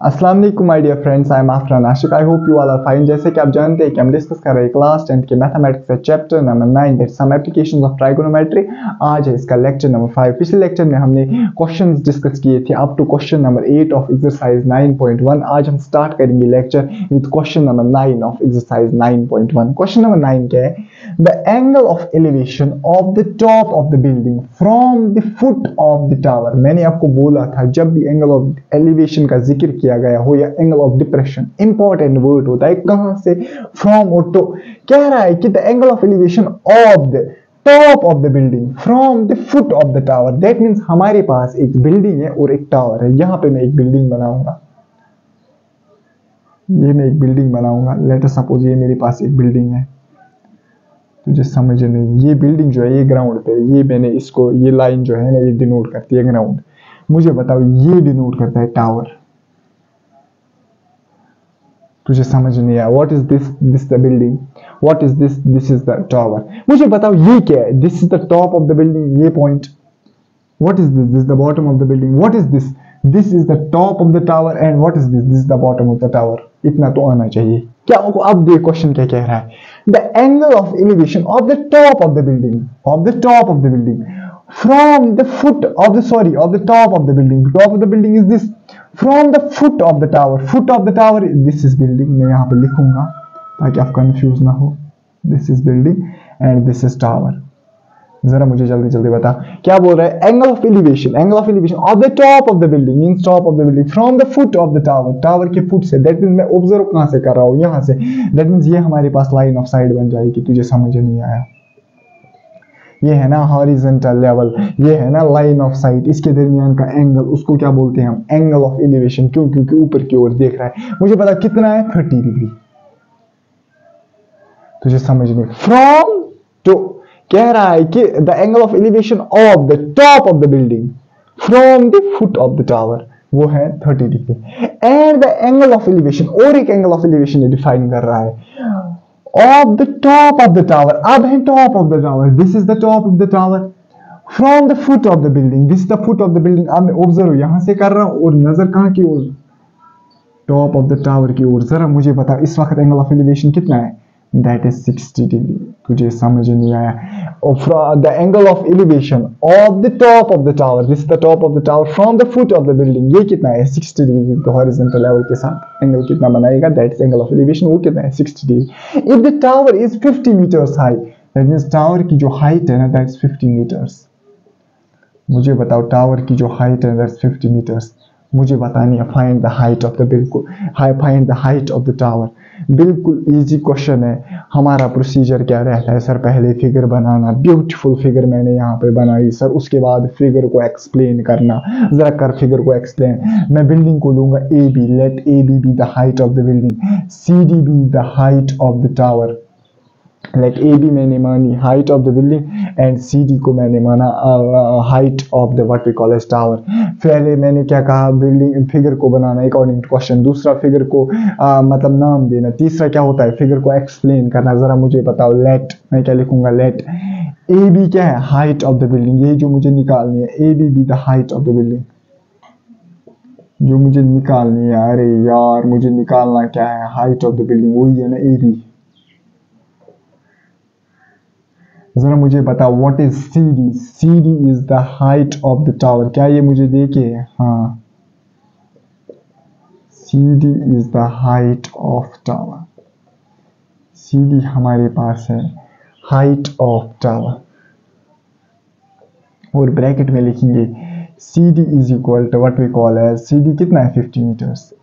अस्सलाम वालेकुम my dear friends, I am Afran Ashiq. I hope you all are fine. जैसे कि आप जानते हैं कि हम डिस्कस कर रहे हैं क्लास 10 के मैथमेटिक्स का chapter number 9 that some applications of trigonometry. आज है इसका लेक्चर नंबर 5। पिछले लेक्चर में हमने क्वेश्चंस डिस्कस किए थे up to question number 8 of exercise 9.1। आज हम स्टार्ट करेंगे lecture with question number 9 of exercise 9.1। Question number 9 क्या है? The angle of elevation of the top of the building from the foot of the tower. मैंने आपको बोला था जब भी एंगल ऑफ एलिवेशन का जिक्र किया गया हो या angle of depression, important word होता है कहां से, फ्रॉम और टू। कह रहा है कि the angle of elevation of the top of the building from the foot of the tower. That means हमारे पास एक बिल्डिंग है और एक टावर है। यहां पे मैं एक बिल्डिंग बनाऊंगा, ये मैं एक बिल्डिंग बनाऊंगा। लेट अस सपोज ये मेरे पास एक बिल्डिंग है, तुझे समझ नहीं, ये बिल्डिंग जो है ये ग्राउंड पे, ये मैंने इसको, ये लाइन जो है ना ये डिनोट करती है ग्राउंड। मुझे बताओ ये डिनोट करता है टावर। तुझे समझ नहीं आया? What is this the building, what is this is the tower. मुझे बताओ ये क्या है? This is the top of the building, ये point. What is this is the bottom of the building. What is this is the top of the tower and what is this is the bottom of the tower. इतना तो आना चाहिए क्या आपको? अब देख question क्या कह रहा है। The angle of elevation of the top of the building, of the top of the building from the foot of the of the top of the building. The top of the building is this, from the foot of the tower. Foot of the tower, this is building. मैं यहाँ पे लिखूंगा ताकि आप confuse ना हो। This is building and this is tower. जरा मुझे जल्दी जल्दी बता क्या बोल रहा है। Angle of elevation of the top of the building means top of the building from the foot of the tower, tower के फुट से। दैट मींस मैं ऑब्जर्व कहां से कर रहा हूं, यहां से। दैट मींस ये हमारे पास लाइन ऑफ साइट बन जाएगी। तुझे समझ नहीं आया? ये है ना हॉरिजॉन्टल लेवल, ये है ना लाइन ऑफ साइट, इसके दरमियान का एंगल, उसको क्या बोलते हैं हम? Angle of elevation. क्यों? क्योंकि ऊपर की ओर देख रहा है। मुझे पता कितना है, 30 डिग्री। तुझे समझ नहीं? फ्रॉम टू कह रहा है कि the angle of elevation of the top of the building from the foot of the tower, वो है 30 degree. And the angle of elevation, और एक एंगल ऑफ एलिवेशन डिफाइन कर रहा है of the top of the tower. अब है top of the tower, this is the top of the tower from the foot of the building, this is the foot of the building। अब मैं observe यहां से कर रहा हूं और नजर कहां की ओर? टॉप ऑफ द टावर की ओर। जरा मुझे बता इस वक्त एंगल ऑफ एलिवेशन कितना है? That is 60 degree. तुझे समझ नहीं आया? The angle of elevation of the top of the tower, this is the top of the tower from the foot of the building, ये कितना है? 60 डिग्री। तो हॉरिजॉन्टल लेवल के साथ एंगल कितना बनाएगा? That is angle of elevation. वो कितना है? 60 degree. If the tower is 50 metres high, that means tower की जो हाइट है ना दैट इज 50 मीटर्स। मुझे बताओ टावर की जो हाइट है दैट इज 50 मीटर्स। मुझे बतानी है find the height of the, बिल्कुल find the height of the tower. बिल्कुल इजी क्वेश्चन है। हमारा प्रोसीजर क्या रहता है सर? पहले फिगर बनाना, ब्यूटीफुल फिगर मैंने यहाँ पे बनाई सर। उसके बाद फिगर को एक्सप्लेन करना। जरा कर फिगर को एक्सप्लेन। मैं बिल्डिंग को लूंगा A B, let A B the height of the building, C D B the height of the tower. Let A B मैंने मानी height of the building and C D को मैंने माना height of the what we call as tower. पहले मैंने क्या कहा? Building figure को बनाना अकॉर्डिंग टू क्वेश्चन। दूसरा फिगर को मतलब नाम देना। तीसरा क्या होता है? फिगर को एक्सप्लेन करना। जरा मुझे बताओ लेट, मैं क्या लिखूंगा? लेट ए बी क्या है? Height of the building. ये जो मुझे निकालनी है, ए B the height of the building जो मुझे निकालनी है। अरे यार मुझे निकालना क्या है? हाइट ऑफ द बिल्डिंग, वही है ना ए बी। जरा मुझे बताओ what is C D. C D is the height of the tower. क्या ये मुझे देखे? हाँ, C D is the height of tower. C D हमारे पास है हाइट ऑफ टावर और ब्रैकेट में लिखेंगे C D is equal to what we call as, C D कितना है? 50 मीटर्स।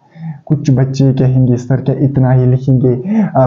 कुछ बच्चे कहेंगे सर क्या इतना ही लिखेंगे?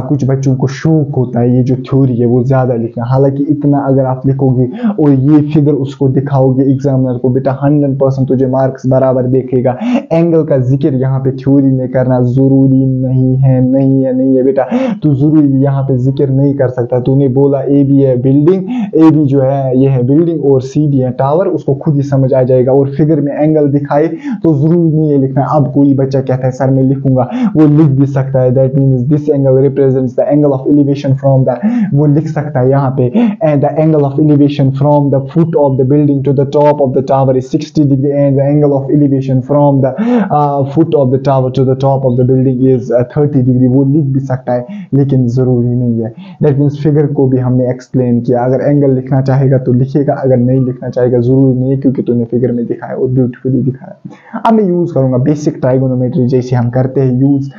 कुछ बच्चों को शौक होता है ये जो थ्योरी है वो ज्यादा लिखना। हालांकि इतना अगर आप लिखोगे और ये फिगर उसको दिखाओगे एग्जामिनर को, बेटा 100% तुझे मार्क्स बराबर देखेगा। एंगल का जिक्र यहाँ पे थ्योरी में करना जरूरी नहीं है बेटा। तू जरूरी यहाँ पे जिक्र नहीं कर सकता। तूने बोला ए बी है बिल्डिंग, ए बी जो है ये है बिल्डिंग और सी डी है टावर, उसको खुद ही समझ आ जाएगा। और फिगर में एंगल दिखाए तो जरूरी नहीं है लिखना। अब कोई बच्चा कहता है सर मैं लिखूंगा वो लिख भी सकता है, that means this angle represents the angle of elevation from the, वो लिख सकता है यहाँ पे, and the angle of elevation from the foot of the building to the top of the tower is 60 degree and the angle of elevation from the foot of the tower to the top of the building is 30 degree, वो लिख भी सकता है लेकिन जरूरी नहीं है। That means figure को भी हमने एक्सप्लेन किया, अगर एंगल लिखना चाहेगा तो लिखेगा, अगर नहीं लिखना चाहेगा जरूरी नहीं है, क्योंकि तूने फिगर में दिखाया और ब्यूटीफुली दिखाया। अब मैं यूज करूंगा बेसिक ट्राइगोनोमेट्री जैसे हम करते हैं यूज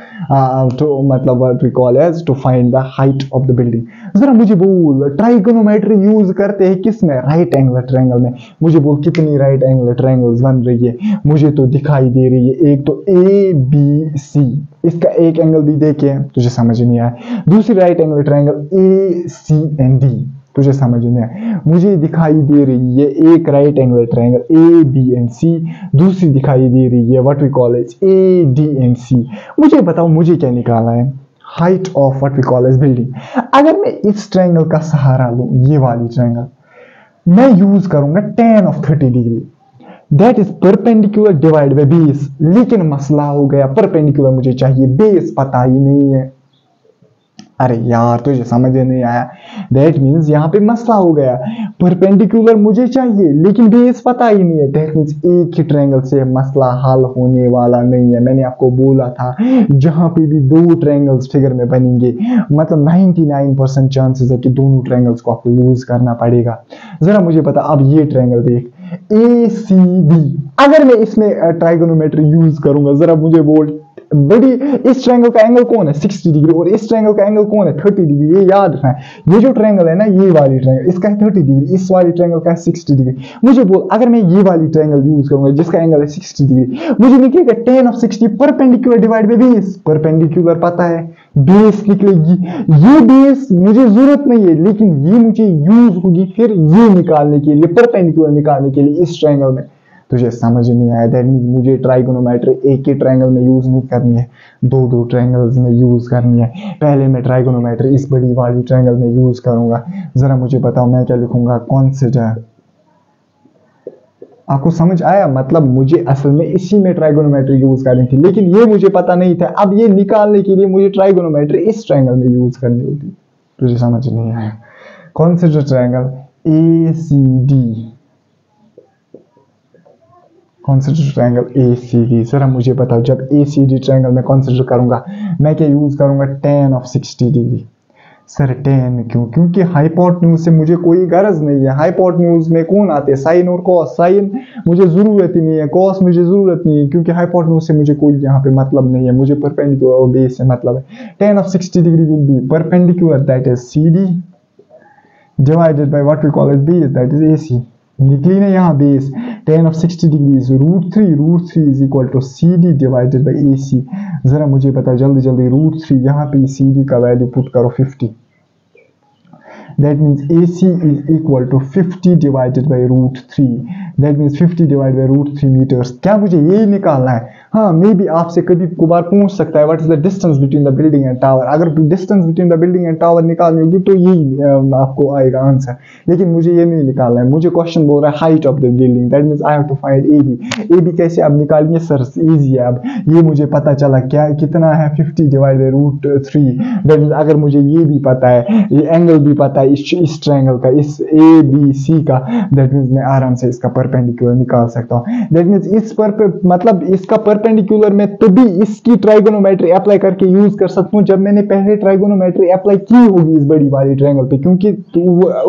टू मतलब what we call as to find the height of the building. जरा मुझे बोल ट्राइगोनोमेट्री यूज करते हैं किस में, राइट एंगल ट्रायंगल में। मुझे बोल कितनी राइट एंगल ट्रायंगल्स बन रही है, मुझे तो दिखाई दे रही है एक तो ABC, इसका एक एंगल भी देखे तुझे समझ नहीं आया, दूसरी राइट एंगल ट्रायंगल ACND तुझे समझ नहीं आया, मुझे दिखाई दे रही है एक राइट एंगल ट्रायंगल ABNC, दूसरी दिखाई दे रही है what we call as ADNC। मुझे बताओ मुझे क्या निकालना है, height of what we call as building. अगर मैं इस ट्रायंगल का सहारा लूं, ये वाली ट्रायंगल, मैं यूज करूंगा tan of 30 degree, that is perpendicular divide by base. लेकिन मसला हो गया, परपेंडिकुलर मुझे चाहिए, बेस पता ही नहीं है। अरे यार तुझे समझ नहीं आया, दैट मीन्स यहाँ पे मसला हो गया, परपेंडिकुलर मुझे चाहिए लेकिन बेस पता ही नहीं है। दैट मीन्स एक ही ट्रायंगल से मसला हल होने वाला नहीं है। मैंने आपको बोला था जहां पे भी दो ट्रायंगल्स फिगर में बनेंगे, मतलब 99% चांसेस है कि दोनों ट्रायंगल्स को आपको यूज करना पड़ेगा। जरा मुझे पता, अब ये ट्रायंगल देख ACB, अगर मैं इसमें ट्राइगोनोमेट्री यूज करूंगा, जरा मुझे बोल बड़ी, इस ट्रायंगल का एंगल कौन है 60 डिग्री और इस ट्रायंगल का एंगल कौन है 30 डिग्री। ये याद रखना है, ये जो ट्रायंगल है ना, ये वाली ट्रायंगल इसका है 30 डिग्री, इस वाली ट्रायंगल का है 60 डिग्री। मुझे बोल अगर मैं ये वाली ट्रायंगल यूज करूंगा जिसका एंगल है 60 डिग्री, मुझे निकलेगा tan of 60 perpendicular divide by base. Perpendicular पता है, बेस निकलेगी, ये बेस मुझे जरूरत नहीं है लेकिन ये मुझे यूज होगी फिर ये निकालने के लिए, परपेंडिकुलर निकालने के लिए इस ट्रायंगल में। तुझे समझ नहीं आया, दैट मींस मुझे ट्राइगोनोमेट्री एक ही ट्रायंगल में यूज नहीं करनी है, दो दो ट्रायंगल्स में यूज करनी है। पहले मैं ट्राइगोनोमेट्री इस बड़ी वाली ट्रायंगल में यूज करूंगा। जरा मुझे बताओ मैं क्या लिखूंगा, कंसीडर। आपको समझ आया, मतलब मुझे असल में इसी में ट्राइगोनोमेट्री यूज करनी थी लेकिन ये मुझे पता नहीं था। अब ये निकालने के लिए मुझे ट्राइगोनोमेट्री इस ट्रायंगल में यूज करनी होगी। तुझे समझ नहीं आया, consider triangle ACD, consider triangle ACD। जरा मुझे बताओ जब ACD ट्रायंगल में कंसीडर करूंगा मैं क्या यूज करूंगा, tan of 60 degree. Sir tan क्यों, क्योंकि हाइपोटेन्यूज से मुझे कोई गरज नहीं है। हाइपोटेन्यूज में कौन आते हैं, साइन और कॉस। साइन मुझे जरूरत ही नहीं है, कॉस मुझे जरूरत नहीं है, क्योंकि हाइपोटेन्यूज से मुझे कोई यहाँ पे मतलब नहीं है, मुझे परपेंडिकुलर और बेस से मतलब है। tan of 60 degree will be perpendicular, that is CD divided by what we call as base, that is AC। निकली ना यहाँ base, tan of 60 degree is √3 is equal to CD divided by AC। जरा मुझे बताओ जल्दी जल्दी, √3 यहाँ पे CD का वैल्यू पुट करो 50, that means AC is equal to 50 divided by √3, that means 50 divided by √3 meters। क्या मुझे यही निकालना है? हाँ, मे बी आपसे कभी कभार पूछ सकता है what is the distance between the building and tower. अगर distance between the building and tower निकालनी होगी तो यही आपको आएगा आंसर, लेकिन मुझे ये नहीं निकालना है। मुझे क्वेश्चन बोल रहा है height of the building, that means I have to find AB कैसे अब निकालेंगे सर, इजी है। अब ये मुझे पता चला क्या कितना है 50 डिवाइड बाय √3, दैट मींस अगर मुझे ये भी पता है, ये एंगल भी पता है इस ट्रायंगल का, इस ABC का, दैट मींस मैं आराम से इसका परपेंडिकुलर निकाल सकता हूँ। दैट मींस इस पर मतलब इसका परपेंडिकुलर में तभी इसकी ट्राइगोनोमेट्री अप्लाई करके यूज कर सकता हूँ जब मैंने पहले ट्राइगोनोमेट्री अप्लाई की होगी इस बड़ी वाली ट्रायंगल पे, क्योंकि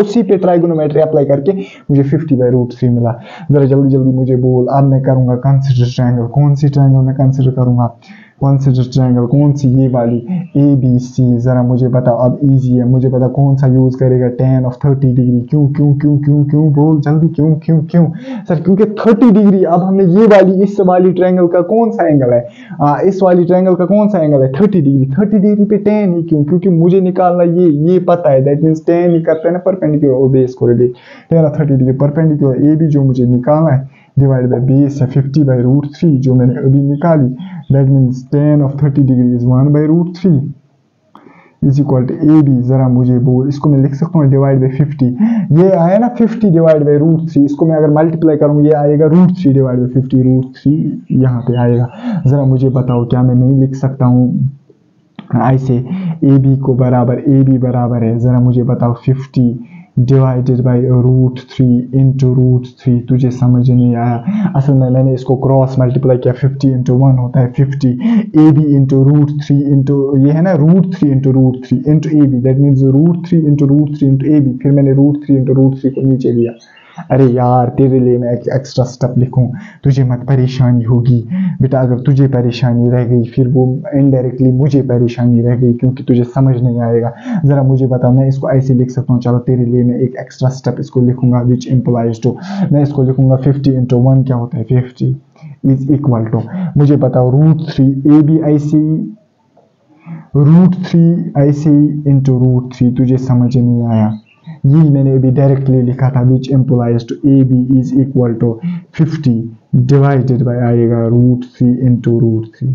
उसी पे ट्राइगोनोमेट्री अप्लाई करके मुझे 50 बाय √3 मिला। जरा जल्दी जल्दी मुझे बोल, अब मैं करूंगा कंसीडर ट्रायंगल। कौन सी ट्रायंगल मैं कंसीडर करूंगा, कंसीडर ट्रायंगल कौन सी, ये वाली ABC। जरा मुझे बताओ, अब इजी है, मुझे पता कौन सा यूज करेगा, tan of 30 डिग्री। क्यों क्यों क्यों क्यों क्यों बोल जल्दी, क्यों क्यों क्यों सर, क्योंकि 30 डिग्री। अब हमने ये वाली इस वाली ट्रायंगल का कौन सा एंगल है, इस वाली ट्रायंगल का कौन सा एंगल है 30 डिग्री। 30 डिग्री पे tan ही क्यों, क्योंकि मुझे निकालना ये पता है, दैट मींस tan ही करते हैं ना परपेंडिकुलर और बेस को relate. tan of 30 degree perpendicular AB जो मुझे निकालना है डिवाइड बाय बेस है 50 बाय √3 जो मैंने अभी निकाली, that means tan of 30 degree is 1 by √3। Is equal to A B, जरा मुझे बोल, इसको मैं लिख सकता हूँ डिवाइड बाई 50, ये आया ना 50 डिवाइड बाई √3, इसको मैं अगर मल्टीप्लाई करूँ ये आएगा √3 डिवाइड बाई 50, √3 यहाँ पे आएगा। जरा मुझे बताओ क्या मैं नहीं लिख सकता हूँ ऐसे ए बी को बराबर, ए बी बराबर है, जरा मुझे बताओ 50 डिवाइडेड बाई √3 इंटू √3, तुझे समझ नहीं आया। असल में मैंने इसको क्रॉस मल्टीप्लाई किया, 50 इंटू 1 होता है 50, ए बी इंटू √3 इंटू ये है ना √3 into √3 into A B, that means √3 into √3 into A B, फिर मैंने √3 इंटू √3 को नीचे लिया। अरे यार तेरे लिए मैं एक एक्स्ट्रा स्टेप लिखूं, तुझे मत परेशानी होगी बेटा, अगर तुझे परेशानी रह गई फिर वो इनडायरेक्टली मुझे परेशानी रह गई क्योंकि तुझे समझ नहीं आएगा। ज़रा मुझे बता, मैं इसको ऐसे लिख सकता हूँ, चलो तेरे लिए मैं एक एक्स्ट्रा स्टेप इसको लिखूंगा विच इम्प्लाइज टू, मैं इसको लिखूंगा 50 इंटू 1 क्या होता है 50 इज इक्वल टू, मुझे बताओ √3 ए बी ऐसे √3 ऐसे इंटू √3, तुझे समझ नहीं आया, यही मैंने अभी डायरेक्टली लिखा था which implies to A B is equal to 50 divided by आएगा √3 इंटू √3,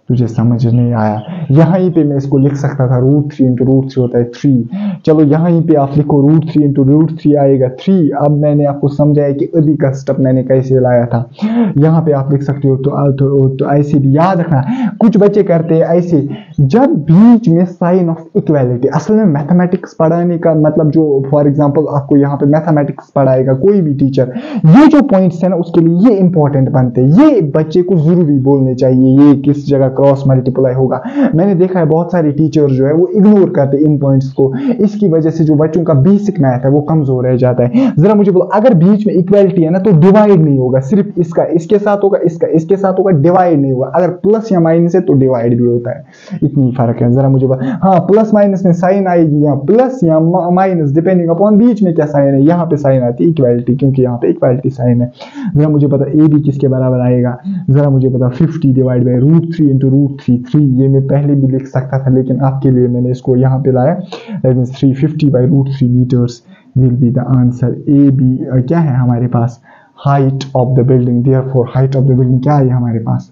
तुझे समझ नहीं आया। यहाँ ही पे मैं इसको लिख सकता था √3 इंटू √3 होता है 3, चलो यहाँ ही पे आप लिखो √3 इंटू √3 आएगा 3। अब मैंने आपको समझाया कि अभी का स्टेप मैंने कैसे लाया था, यहाँ पे आप लिख सकते हो। तो ऐसे भी याद रखना, कुछ बच्चे करते हैं ऐसे, जब बीच में साइन ऑफ इक्वालिटी, असल में मैथमेटिक्स पढ़ाने का मतलब जो फॉर एग्जांपल आपको यहाँ पे मैथमेटिक्स पढ़ाएगा कोई भी टीचर, ये जो पॉइंट्स है ना उसके लिए ये इंपॉर्टेंट बनते हैं, ये बच्चे को जरूरी बोलने चाहिए, ये किस जगह क्रॉस मल्टीप्लाई होगा। मैंने देखा है बहुत सारे टीचर जो है वो इग्नोर करते हैं इन पॉइंट्स को, इसकी वजह से जो बच्चों का बेसिक मैथ है वो कमजोर रह जाता है। जरा मुझे बोलो, अगर बीच में इक्वालिटी है ना तो डिवाइड नहीं होगा, सिर्फ इसका इसके साथ होगा, इसका इसके साथ होगा, डिवाइड नहीं होगा। अगर प्लस या माइनस है तो डिवाइड भी होता है, इतनी फर्क है। जरा मुझे बता, हाँ प्लस माइनस में साइन आएगी, यहाँ प्लस या माइनस डिपेंडिंग अपॉन बीच में क्या साइन है, यहाँ पे साइन आती है इक्वालिटी, क्योंकि यहाँ पे इक्वालिटी साइन है। जरा मुझे पता ए बी किसके बराबर आएगा, जरा मुझे पता 50 डिवाइड बाई √3 इंटू √3, 3 ये मैं पहले भी लिख सकता था लेकिन आपके लिए मैंने इसको यहाँ पे लाया, that means 350 by √3 metres will be the answer. A B क्या है हमारे पास, height of the building, therefore height of the building क्या है हमारे पास,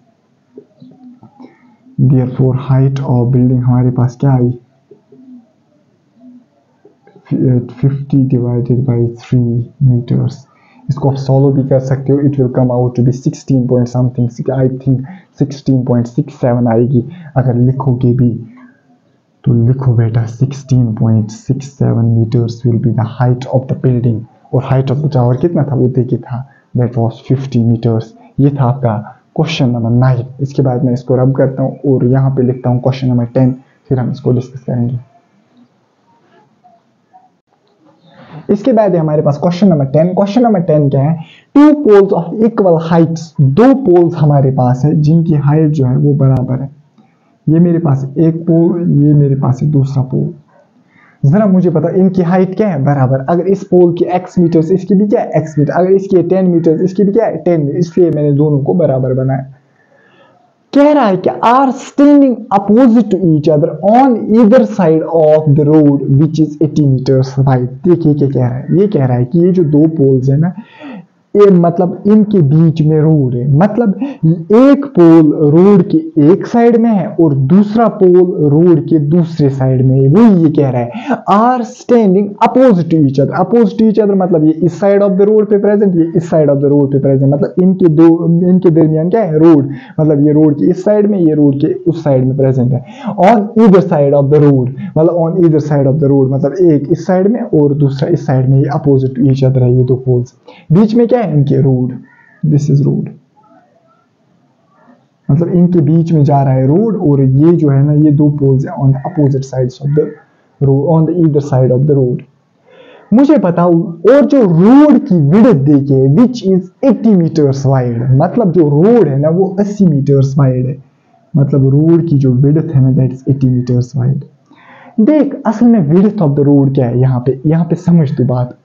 देयरफॉर हाइट ऑफ बिल्डिंग हमारे पास क्या आई, 50 डिवाइडेड बाई 3 मीटर्स। इसको आप सॉल्व भी कर सकते हो, it will come out to be 16 point something, I think 16.67 आएगी। अगर लिखोगे भी तो लिखो बेटा 16.67 metres will be the height of the building, और हाइट ऑफ द टावर कितना था वो देखिए था, दैट वाज 50 मीटर्स। ये था आपका क्वेश्चन नंबर 9। इसके बाद मैं इसको रब करता हूँ और यहाँ पे लिखता हूँ क्वेश्चन नंबर 10, फिर हम इसको डिस्कस करेंगे। इसके बाद है हमारे पास क्वेश्चन नंबर 10। क्वेश्चन नंबर 10 क्या है, two poles of equal heights, दो पोल्स हमारे पास है जिनकी हाइट जो है वो बराबर है। ये मेरे पास एक पोल, ये मेरे पास है दूसरा पोल। जरा मुझे पता इनकी हाइट क्या है, बराबर। अगर इस पोल की x मीटर्स, इसकी भी क्या है x मीटर, अगर इसकी 10 मीटर्स, इसकी भी क्या है 10 मीटर, इसलिए मैंने दोनों को बराबर बनाया। कह रहा है कि are standing opposite to each other on either side of the road which is 80 metres wide. देखिए क्या कह रहा है, ये कह रहा है कि ये जो दो पोल्स है ना, ये मतलब इनके बीच में रोड है, मतलब एक पोल रोड के एक साइड में है और दूसरा पोल रोड के दूसरे साइड में है। वो ये कह रहा है are standing opposite to each other. Opposite to each other मतलब ये इस साइड ऑफ द रोड पे प्रेजेंट, ये इस साइड ऑफ द रोड पे प्रेजेंट, मतलब इनके दरमियान क्या है, रोड, मतलब ये रोड के इस साइड में, ये रोड के उस साइड में प्रेजेंट है। On either side of the road मतलब on either side of the road मतलब एक इस साइड में और दूसरा इस साइड में, ये अपोजिट टू ईच अदर है ये दो पोल्स। बीच में क्या है इनके, रोड, दिस इज रोड, मतलब इनके बीच में जा रहा है रोड, और ये जो है ना ये दो पोल्स है on the opposite sides of the road, on the either side of the road. मुझे बताओ, और जो रोड की विड्थ देखिए विच इज 80 मीटर्स वाइड, मतलब जो रोड है ना वो 80 मीटर्स वाइड है, मतलब रोड की जो विड्थ है ना दैट इज 80 मीटर्स वाइड। देख असल में विड्थ ऑफ द रोड क्या है, यहाँ पे समझ तू बात।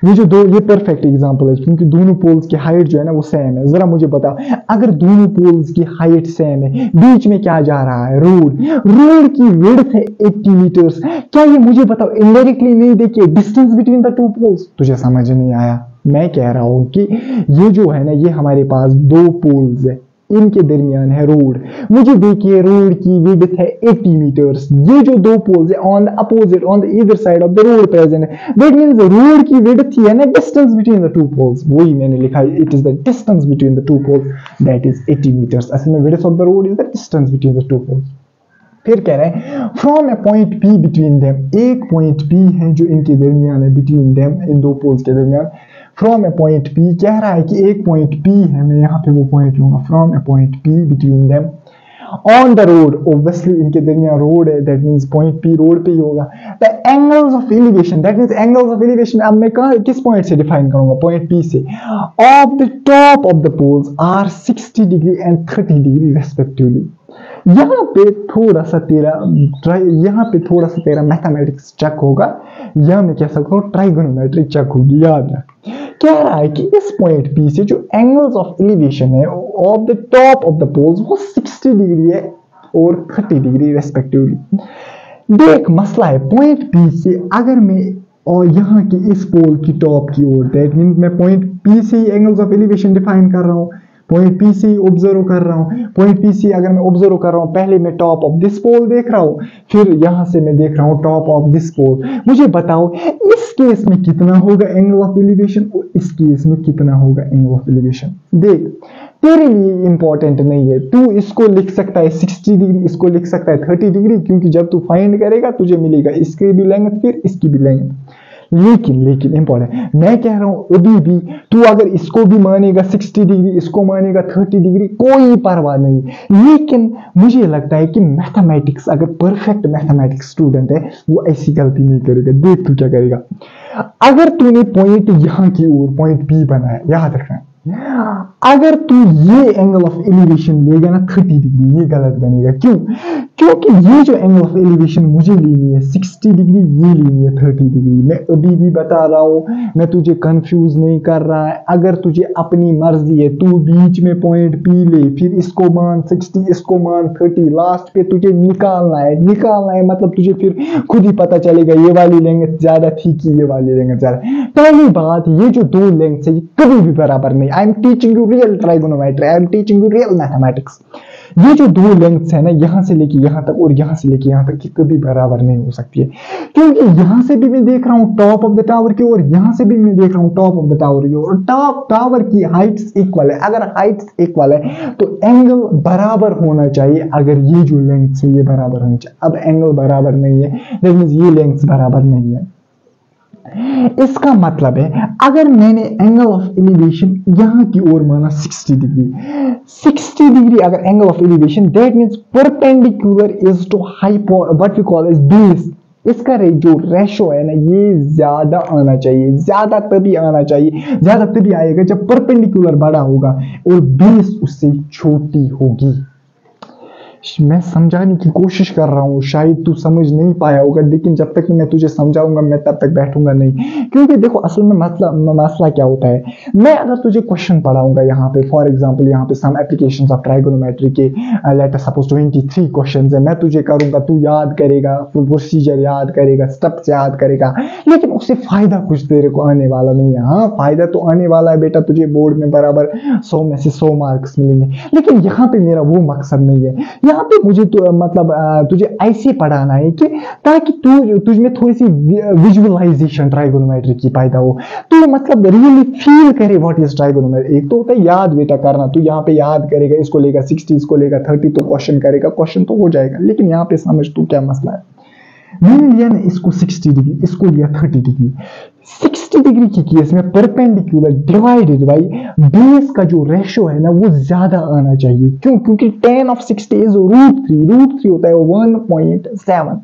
ये जो दो, ये परफेक्ट एग्जांपल है क्योंकि दोनों पोल्स की हाइट जो है ना वो सेम है। जरा मुझे बता, अगर दोनों पोल्स की हाइट सेम है, बीच में क्या जा रहा है, रोड, रोड की विड्थ है 80 मीटर्स, क्या ये मुझे बताओ इनडायरेक्टली नहीं देखिए distance between the two poles? तुझे समझ नहीं आया? मैं कह रहा हूं कि ये जो है ना ये हमारे पास दो पोल्स है, इनके दरमियान है रोड। मुझे देखिए रोड की विड्थ है 80 मीटर्स। ये जो दो पोल्स है on the opposite on the either side of the road present है, दैट मींस रोड की विड्थ ही है ना distance between the two poles, वही मैंने लिखा है, it is the distance between the two poles that is 80 metres. असल में width of the road is the distance between the two poles. फिर कह रहे हैं from a point P between them, एक पॉइंट पी है जो इनके दरमियान है, बिटवीन देम इन दो पोल्स के दरमियान। फ्रॉम ए पॉइंट पी कह रहा है कि एक पॉइंट पी है, मैं यहाँ पे वो पॉइंट लूंगा, from a point P between them on the road, obviously इनके दरमियान रोड है, that means point P road पे ही होगा। The angles of elevation, that means angles of elevation अब मैं कहाँ किस पॉइंट से डिफाइन करूंगा, पॉइंट पी से, of the top of the poles are 60 degree and 30 degree respectively. यहाँ पे थोड़ा सा तेरा मैथमेटिक्स चेक होगा, या मैं कह सकता हूँ ट्राइगोनोमेट्री चेक होगी। याद रख कह रहा है कि इस पॉइंट पी से जो एंगल्स ऑफ एलिवेशन है of the top of the poles वो 60 डिग्री है और 30 डिग्री रेस्पेक्टिवली। देख मसला है पॉइंट पी से अगर मैं और यहाँ की इस पोल की टॉप की ओर, दैट मींस मैं पॉइंट पी से ही एंगल्स ऑफ एलिवेशन डिफाइन कर रहा हूँ, पॉइंट पी से ऑब्जर्व कर रहा हूँ। पॉइंट पी से अगर मैं ऑब्जर्व कर रहा हूँ, पहले मैं टॉप ऑफ दिस पोल देख रहा हूँ, फिर यहां से मैं देख रहा हूँ टॉप ऑफ दिस पोल। मुझे बताओ इस केस में कितना होगा एंगल ऑफ एलिवेशन और इस केस में कितना होगा एंगल ऑफ एलिवेशन। देख तेरे लिए इंपॉर्टेंट नहीं है, तू इसको लिख सकता है 60 डिग्री, इसको लिख सकता है 30 डिग्री, क्योंकि जब तू फाइंड करेगा तुझे मिलेगा इसकी भी लेंथ फिर इसकी भी लेंथ। लेकिन इंपॉर्टेंट मैं कह रहा हूं अभी भी तू अगर इसको भी मानेगा 60 डिग्री, इसको मानेगा 30 डिग्री, कोई परवाह नहीं। लेकिन मुझे लगता है कि मैथमेटिक्स अगर परफेक्ट मैथमेटिक्स स्टूडेंट है वो ऐसी गलती नहीं करेगा। देख तू क्या करेगा, अगर तूने पॉइंट यहां की ओर पॉइंट पी बनाया, याद रखना अगर तू ये एंगल ऑफ एलिवेशन लेगा ना 30 डिग्री, ये गलत बनेगा। क्यों? क्योंकि ये जो एंगल ऑफ एलिवेशन मुझे लेनी है 60 डिग्री, ये लेनी है 30 डिग्री। मैं अभी भी बता रहा हूं, मैं तुझे कंफ्यूज नहीं कर रहा है। अगर तुझे अपनी मर्जी है तू बीच में पॉइंट पी ले, फिर इसको मान 60, इसको मान 30, लास्ट पे तुझे निकालना है मतलब तुझे फिर खुद ही पता चलेगा ये वाली लेंथ ज्यादा थी कि ये वाली लेंथ ज्यादा। पहली बात, ये जो दो लेंथ है ये कभी भी बराबर नहीं। I am teaching you real trigonometry, I am teaching you real mathematics. ये जो दो लेंथ्स है ना, यहां से लेके यहां तक और यहां से लेके यहां तक, की कभी बराबर नहीं हो सकती है। क्योंकि यहां से भी मैं देख रहा हूं टॉप ऑफ द टावर की ओर, यहां से भी मैं देख रहा हूं टॉप ऑफ द टावर की ओर, टावर की हाइट्स इक्वल है। अगर हाइट्स इक्वल है तो एंगल बराबर होना चाहिए। अगर ये जो लेंथ है ये बराबर होनी चाहिए, अब एंगल बराबर नहीं है, दैट मींस ये लेंथ बराबर नहीं है। इसका मतलब है अगर मैंने एंगल ऑफ एलिवेशन यहां की ओर माना 60 डिग्री अगर angle of elevation, that means perpendicular is to what we call as base. इसका जो रेशो है ना ये ज्यादा आना चाहिए, ज्यादा तभी आना चाहिए, ज्यादा तभी आएगा जब परपेंडिकुलर बड़ा होगा और बेस उससे छोटी होगी। मैं समझाने की कोशिश कर रहा हूँ, शायद तू समझ नहीं पाया होगा, लेकिन जब तक मैं तुझे समझाऊंगा मैं तब तक बैठूंगा नहीं। क्योंकि देखो असल में मसला क्या होता है, मैं अगर तुझे क्वेश्चन पढ़ाऊंगा यहाँ पे, फॉर एग्जांपल यहाँ पे सम एप्लीकेशंस ऑफ ट्राइगोनोमेट्री के लेट अस सपोज 23 क्वेश्चंस है, मैं तुझे करूंगा, तू याद करेगा, प्रोसीजर याद करेगा, स्टेप्स याद करेगा, लेकिन उससे फायदा कुछ तेरे को आने वाला नहीं है। हाँ फायदा तो आने वाला है बेटा, तुझे बोर्ड में बराबर 100 में से 100 मार्क्स मिलेंगे, लेकिन यहाँ पे मेरा वो मकसद नहीं है। यहाँ पे मुझे तो मतलब तुझे ऐसे पढ़ाना है कि ताकि तुझ में थोड़ी सी विजुअलाइजेशन ट्राइगोनोमेट्री की पैदा हो, तो मतलब रियली फील करे व्हाट इज ट्राइगोनोमेट्री। एक तो होता है याद बेटा करना, तू यहाँ पे याद करेगा, इसको लेगा 60, इसको लेगा 30, तो क्वेश्चन करेगा, क्वेश्चन तो हो जाएगा, लेकिन यहाँ पे समझ तू क्या मसला है। मैंने लिया ना इसको 60 डिग्री, इसको लिया 30 डिग्री। 60 डिग्री की केस में परपेंडिकुलर डिवाइडेड बाई बेस का जो रेशो है ना वो ज्यादा आना चाहिए। क्यों? क्योंकि tan of 60 इज √3 होता है 1.7,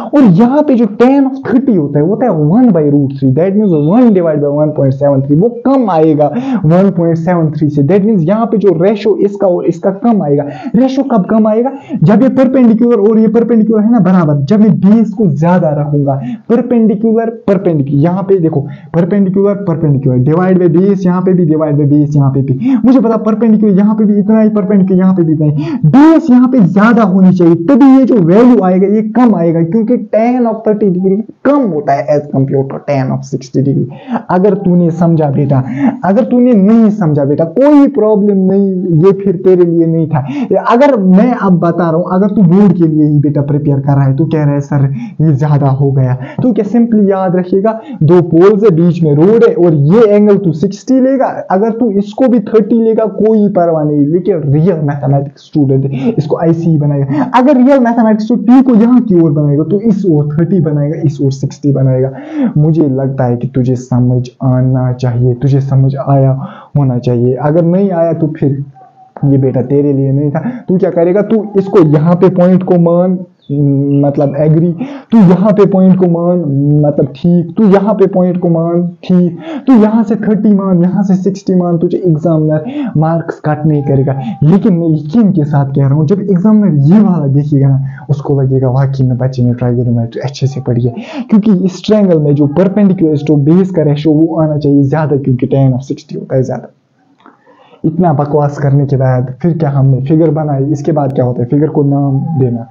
और यहाँ पे जो tan of 30 होता है 1/√3, दैट मींस 1 डिवाइड बाय 1.73, वो कम आएगा 1.73 से। दैट मींस यहाँ पे जो रेशो इसका और इसका कम आएगा। रेशो कब कम आएगा? जब ये परपेंडिकुलर और ये परपेंडिकुलर है ना बराबर, जब मैं बेस को ज्यादा रखूंगा, परपेंडिकुलर यहाँ पे देखो perpendicular perpendicular, divide by base यहाँ पे भी, डिवाइड बाय बेस यहाँ पे भी। मुझे पता परपेंडिकुलर यहाँ पे भी इतना ही, परपेंडिकुलर यहाँ पे भी इतना ही, बेस यहाँ पे ज्यादा होनी चाहिए, तभी ये जो वैल्यू आएगा ये कम आएगा, क्योंकि tan ऑफ 30 डिग्री कम होता है as compare to tan of 60 degree. अगर तूने समझा बेटा, अगर तूने नहीं समझा बेटा कोई प्रॉब्लम नहीं, ये फिर तेरे लिए नहीं था। अगर मैं अब बता रहा हूं, अगर तू बोर्ड के लिए ही बेटा प्रिपेयर कर रहा है, तू कह रहा है सर ये ज्यादा हो गया, तो क्या सिंपली याद रखिएगा दो पोल्स है, बीच में रोड है, और ये एंगल तू 60 लेगा, अगर तू इसको भी 30 लेगा कोई परवाह नहीं, लेकिन रियल मैथमेटिक्स स्टूडेंट इसको ऐसे ही बनाएगा। अगर रियल मैथमेटिक्स तो टी को यहाँ की ओर बनाएगा, तो इस ओर 30 बनाएगा, इस ओर 60 बनाएगा। मुझे लगता है कि तुझे समझ आना चाहिए, तुझे समझ आया होना चाहिए। अगर नहीं आया तो फिर ये बेटा तेरे लिए नहीं था। तू क्या करेगा, तू इसको यहाँ पे पॉइंट को मान, मतलब एग्री, तू यहाँ पे पॉइंट को मान, मतलब ठीक, तू यहाँ पे पॉइंट को मान, ठीक, तू यहाँ से 30 मान, यहाँ से 60 मान, तुझे एग्जामिनर मार्क्स कट नहीं करेगा। लेकिन मैं यकीन के साथ कह रहा हूँ, जब एग्जामिनर ये वाला देखेगा ना, उसको लगेगा वाकई में बच्चे ने ट्राइगोनोमेट्री अच्छे से पढ़ी है, क्योंकि इस ट्रायंगल में जो परपेंडिकुलर टू बेस का रेशो वो आना चाहिए ज्यादा, क्योंकि tan ऑफ 60 होता है ज्यादा। इतना बकवास करने के बाद फिर क्या, हमने फिगर बनाई, इसके बाद क्या होता है, फिगर को नाम देना।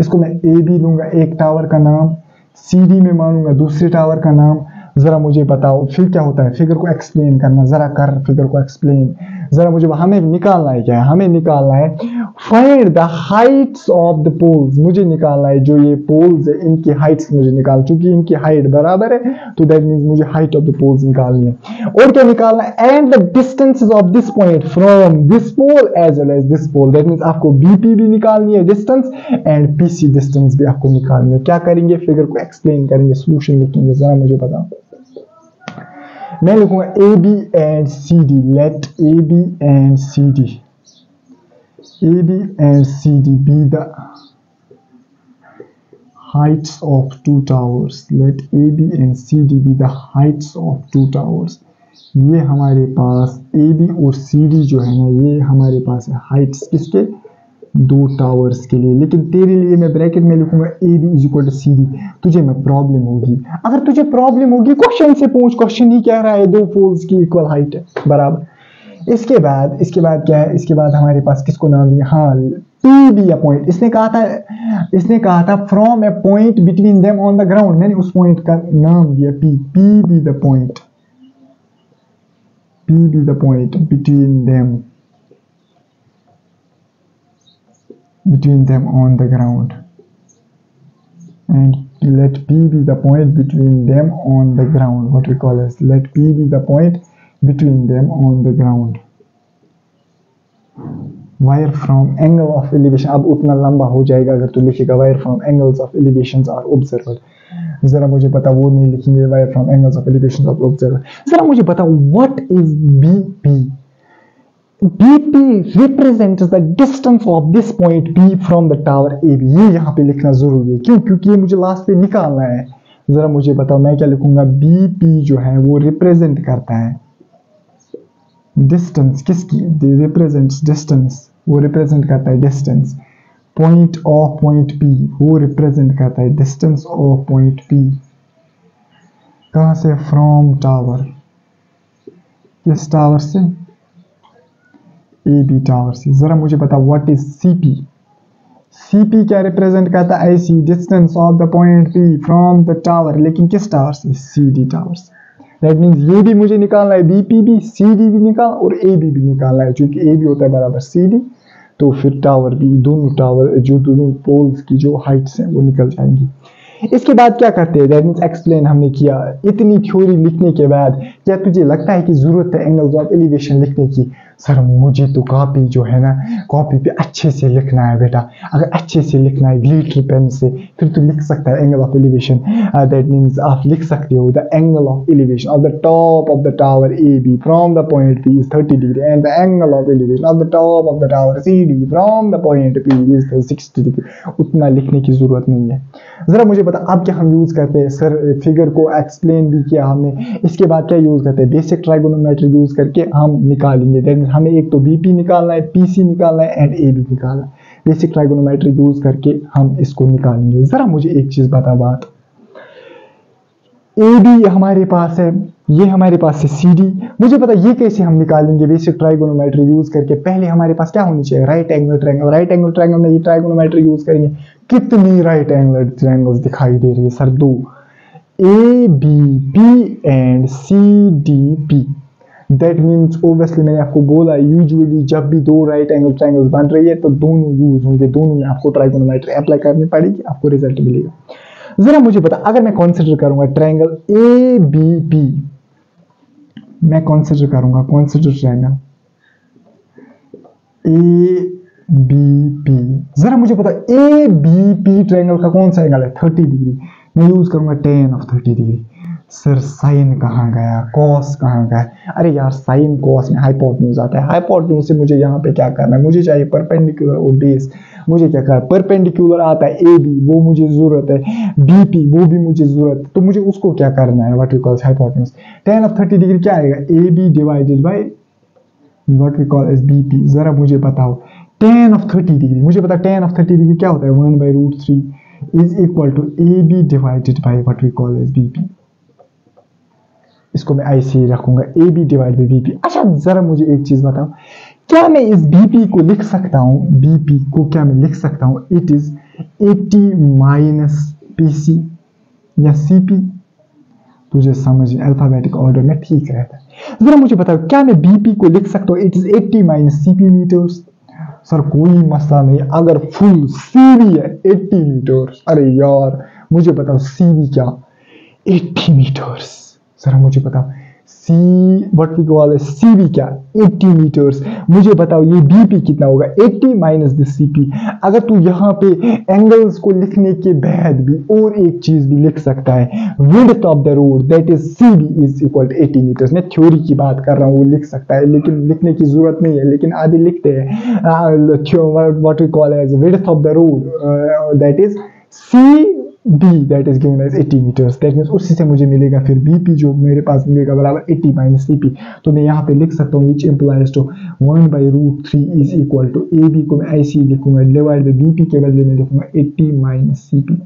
इसको मैं ए बी लूंगा, एक टावर का नाम, सी डी में मानूंगा दूसरे टावर का नाम। जरा मुझे बताओ फिर क्या होता है, फिगर को एक्सप्लेन करना, जरा कर फिगर को एक्सप्लेन जरा मुझे। हमें निकालना है क्या है, हमें निकालना है find the heights of the poles. मुझे निकालना है जो ये पोल्स है इनकी हाइट्स मुझे निकाल, चूंकि इनकी हाइट बराबर है तो दैट मींस मुझे हाइट ऑफ द पोल्स निकालनी है। और क्या निकालना है, and the distances of this point from this pole as well as this pole. That means आपको बीपी भी निकालनी है डिस्टेंस, एंड पीसी डिस्टेंस भी आपको निकालनी है। क्या करेंगे, फिगर को एक्सप्लेन करेंगे, सोल्यूशन लिखेंगे। जरा मुझे बताओ, मैं लिखूंगा A B and C D, let A B and C D, A B and C D B the heights of two towers, let A B and C D B the heights of two towers. ये हमारे पास A B और C D जो है ना, ये हमारे पास है हाइट्स किसके, दो टावर्स के लिए। लेकिन तेरे लिए मैं ब्रैकेट में लिखूंगा A B is equal to C D. तुझे में प्रॉब्लम होगी, अगर तुझे प्रॉब्लम होगी क्वेश्चन से पूछ, क्वेश्चन ही कह रहा है दो पोल्स की इक्वल हाइट है बराबर। इसके बाद क्या है, इसके बाद हमारे पास किसको नाम दिया, हाँ पी बी अ पॉइंट। इसने कहा था from a point between them on the ground, मैंने उस पॉइंट का नाम दिया P, P be the point, P be the point between them on the ground, and let P be the point between them on the ground. What we call as let P be the point between them on the ground. Wire from angle of elevation, अब उतना लंबा हो जाएगा अगर तू लिखेगा wire from angles of elevations are observed। जरा मुझे पता, वो नहीं लिखेंगे wire from angles of elevations are observed। जरा मुझे पता what is BP? BP represents the distance of this point P from the tower AB। ये यहाँ पे लिखना जरूरी है, क्यों, क्योंकि ये मुझे लास्ट पे निकालना है। जरा मुझे बताओ मैं क्या लिखूंगा, BP जो है वो रिप्रेजेंट करता है डिस्टेंस किसकी, रिप्रेजेंट्स डिस्टेंस, वो रिप्रेजेंट करता है distance. Point of point P वो रिप्रेजेंट करता है डिस्टेंस ऑफ पॉइंट P, कहां से, फ्रॉम टावर, किस टावर से, ए बी टावर से। जरा मुझे बता व्हाट इज सीपी, सीपी क्या रिप्रेजेंट करता है, ऐसी distance of the point P from the tower, लेकिन किस टावर से, सी डी टावर से। दैट मींस ये भी मुझे निकालना है, बीपी भी, सी डी भी निकाल और ए बी भी निकालना है, क्योंकि ए बी होता है बराबर सी डी, तो फिर टावर भी, दोनों टावर जो दोनों पोल्स की जो हाइट्स हैं वो निकल जाएंगी। इसके बाद क्या करते हैं, दैट मींस एक्सप्लेन हमने किया। इतनी थ्योरी लिखने के बाद क्या तुझे लगता है कि जरूरत है एंगल्स ऑफ एलिवेशन लिखने की? सर मुझे तो कॉपी जो है ना, कॉपी पे अच्छे से लिखना है बेटा। अगर अच्छे से लिखना है ग्लिटर पेन से, फिर तू लिख सकता है angle of elevation. That means आप लिख सकते हो the angle of elevation of the top of the tower A B from the point P is 30 degree and the angle of elevation of the top of the tower C D from the point P is 60 degree. उतना लिखने की जरूरत नहीं है। जरा मुझे बता अब क्या हम यूज करते हैं? सर फिगर को एक्सप्लेन भी किया हमने, इसके बाद क्या यूज करते हैं? बेसिक ट्राइगोनोमेट्री यूज करके हम निकालेंगे। दैट मींस हमें एक तो बीपी निकालना है, पीसी निकालना है एंड ए बी निकालना है। बेसिक ट्राइगोनोमेट्री यूज करके हम इसको निकालेंगे। जरा मुझे एक चीज बता, बात ए बी हमारे पास है, ये हमारे पास है सी डी। मुझे पता ये कैसे हम निकालेंगे, बेसिक ट्राइगोनोमेट्री यूज करके। पहले हमारे पास क्या होनी चाहिए, right angle triangle. Right angle triangle में ये ट्राइगोनोमेट्री यूज करेंगे। कितनी राइट एंगल ट्रायंगल्स दिखाई दे रही है sir, 2, A B P and C D P. That means obviously मैंने आपको बोला यूजुअली जब भी 2 राइट एंगल ट्रायंगल्स बन रही है तो दोनों यूज होंगे, दोनों में आपको ट्राइगोनोमेट्री अप्लाई करनी पड़ेगी, आपको रिजल्ट मिलेगा। जरा मुझे बता, अगर मैं कंसीडर करूंगा ट्रायंगल ए बी पी, मैं कंसीडर करूंगा, consider triangle A B P. जरा मुझे पता ए बी पी ट्रायंगल का कौन सा एंगल है, 30 डिग्री। मैं यूज करूंगा tan of 30 degree. Sir sine कहाँ गया, कॉस कहाँ गया? अरे यार साइन कॉस में हाइपोटेन्यूज आता है। हाइपोटेन्यूज से मुझे यहाँ पे क्या करना है, मुझे चाहिए परपेंडिकुलर और बेस। मुझे क्या करना है, परपेंडिकुलर आता है ए बी, वो मुझे जरूरत है, बी पी वो भी मुझे जरूरत है, तो मुझे उसको क्या करना है, what we call hypotenuse. tan of 30 degree क्या आएगा, A B divided by what we call as B P. जरा मुझे बताओ tan ऑफ 30 डिग्री, मुझे पता tan ऑफ 30 डिग्री क्या होता है, 1/√3 is equal to A B divided by what we call as B P. इसको मैं ऐसे ही रखूंगा, A B divide by B P. अच्छा जरा मुझे एक चीज बताओ, क्या मैं इस बीपी को लिख सकता हूं, बीपी को क्या मैं लिख सकता हूं, इट इज 80 माइनस पीसी या सीपी? तुझे समझ अल्फाबेटिक ऑर्डर में ठीक रहता है। जरा मुझे बताओ, क्या मैं बीपी को लिख सकता हूं it is 80 minus CP metres? Sir कोई मसला नहीं, अगर फुल सीबी है 80 मीटर्स। अरे यार मुझे बताओ सीबी क्या, 80 मीटर्स। जरा मुझे बताओ see what we call CB क्या, 80 मीटर्स। मुझे बताओ ये बीपी कितना होगा, 80 माइनस द सीपी। अगर तू यहाँ पे एंगल्स को लिखने के बाद भी और एक चीज भी लिख सकता है, width of the road that is CB is equal to 80 metres. मैं थ्योरी की बात कर रहा हूँ, वो लिख सकता है, लेकिन लिखने की जरूरत नहीं है, लेकिन आधे लिखते हैं what we call as width of the road that is C B that is given as 80 meters। that means उसी से मुझे मिलेगा फिर BP जो मेरे पास मिलेगा बराबर 80 माइनस CP। तो मैं यहाँ पे लिख सकता हूँ which implies to 1/√3 is equal to AB को मैं ऐसे ही लिखूंगा, डिवाइड बाय BP के बदले में लिखूंगा 80 माइनस CP।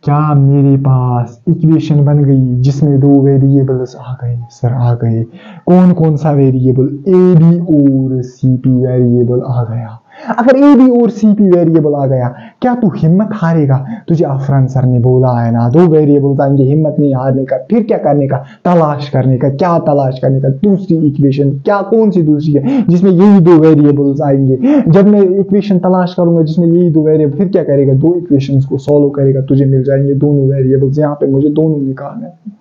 क्या मेरे पास इक्वेशन बन गई जिसमें 2 वेरिएबल्स आ गए? सर आ गए। कौन कौन सा वेरिएबल, AB और CP वेरिएबल आ गया। अगर ए बी और सी पी वेरिएबल आ गया, क्या तू हिम्मत हारेगा? तुझे अफरान सर ने बोला है ना, 2 वेरिएबल्स आएंगे, हिम्मत नहीं हारने का। फिर क्या करने का, तलाश करने का। क्या तलाश करने का? दूसरी इक्वेशन। क्या, कौन सी दूसरी है जिसमें यही 2 वेरिएबल्स आएंगे? जब मैं इक्वेशन तलाश करूंगा जिसमें यही 2 वेरिएबल, फिर क्या करेगा, 2 इक्वेशंस को सॉल्व करेगा, तुझे मिल जाएंगे दोनों वेरिएबल्स। यहाँ पे मुझे दोनों निकालना है।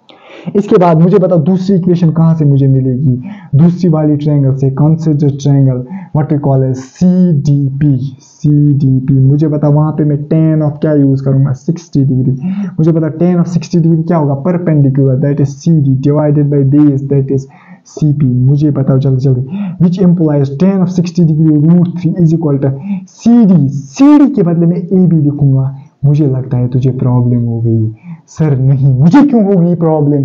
इसके बाद मुझे बताओ दूसरी इक्वेशन कहां से मुझे मिलेगी, दूसरी वाली ट्रायंगल से। Consider triangle what we call as CDP. CDP मुझे बताओ, वहां पे मैं tan ऑफ क्या यूज करूंगा, 60 डिग्री। मुझे बताओ tan ऑफ 60 डिग्री क्या होगा, perpendicular that is CD divided by base that is CP। मुझे बताओ जल्दी जल्दी, which implies tan of 60 degree √3 is equal to CD। CD के बदले में AB लिखूंगा। मुझे लगता है तुझे प्रॉब्लम हो गई। सर नहीं, मुझे क्यों होगी प्रॉब्लम,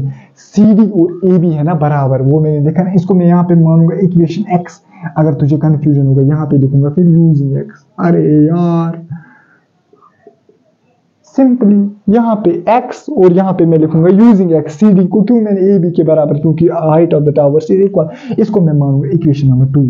CD और AB है ना बराबर, वो मैंने देखा ना। इसको मैं यहाँ पे मानूंगा इक्वेशन X। अगर तुझे कंफ्यूजन होगा यहाँ पे लिखूंगा फिर यूजिंग X। अरे यार सिंपली यहाँ पे X और यहाँ पे मैं लिखूंगा यूजिंग X। CD को क्यों मैंने AB के बराबर, क्योंकि height of the tower is equal. इसको मैं मानूंगा इक्वेशन नंबर 2।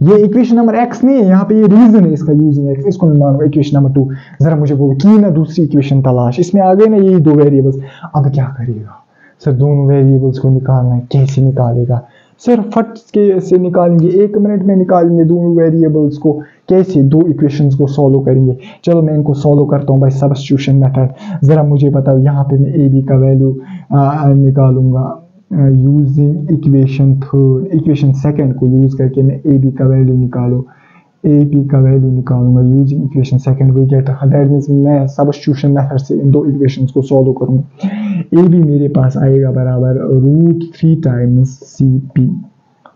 ये इक्वेशन नंबर X नहीं है, यहाँ पे ये रीजन है इसका यूजिंग X। इसको मैं मानूंगा इक्वेशन नंबर 2। जरा मुझे बोलो की ना दूसरी इक्वेशन तलाश, इसमें आ गए ना यही 2 वेरिएबल्स। अब क्या करेगा सर, दोनों वेरिएबल्स को निकालना है। कैसे निकालेगा सर, फट के से निकालेंगे, 1 मिनट में निकालेंगे दोनों वेरिएबल्स को। कैसे, 2 इक्वेशंस को सॉल्व करेंगे। चलो मैं इनको सॉल्व करता हूँ बाय सब्स्टिट्यूशन मेथड। जरा मुझे बताओ, यहाँ पे मैं AB का वैल्यू निकालूंगा यूजिंग इक्वेशन सेकंड को यूज करके मैं AB का वैल्यू का वैल्यू निकालूंगा using equation second. We get that means मैं सब्स्टिट्यूशन मेथड से इन 2 इक्वेशंस को सॉल्व करूंगा। AB मेरे पास आएगा बराबर √3 टाइम्स CP।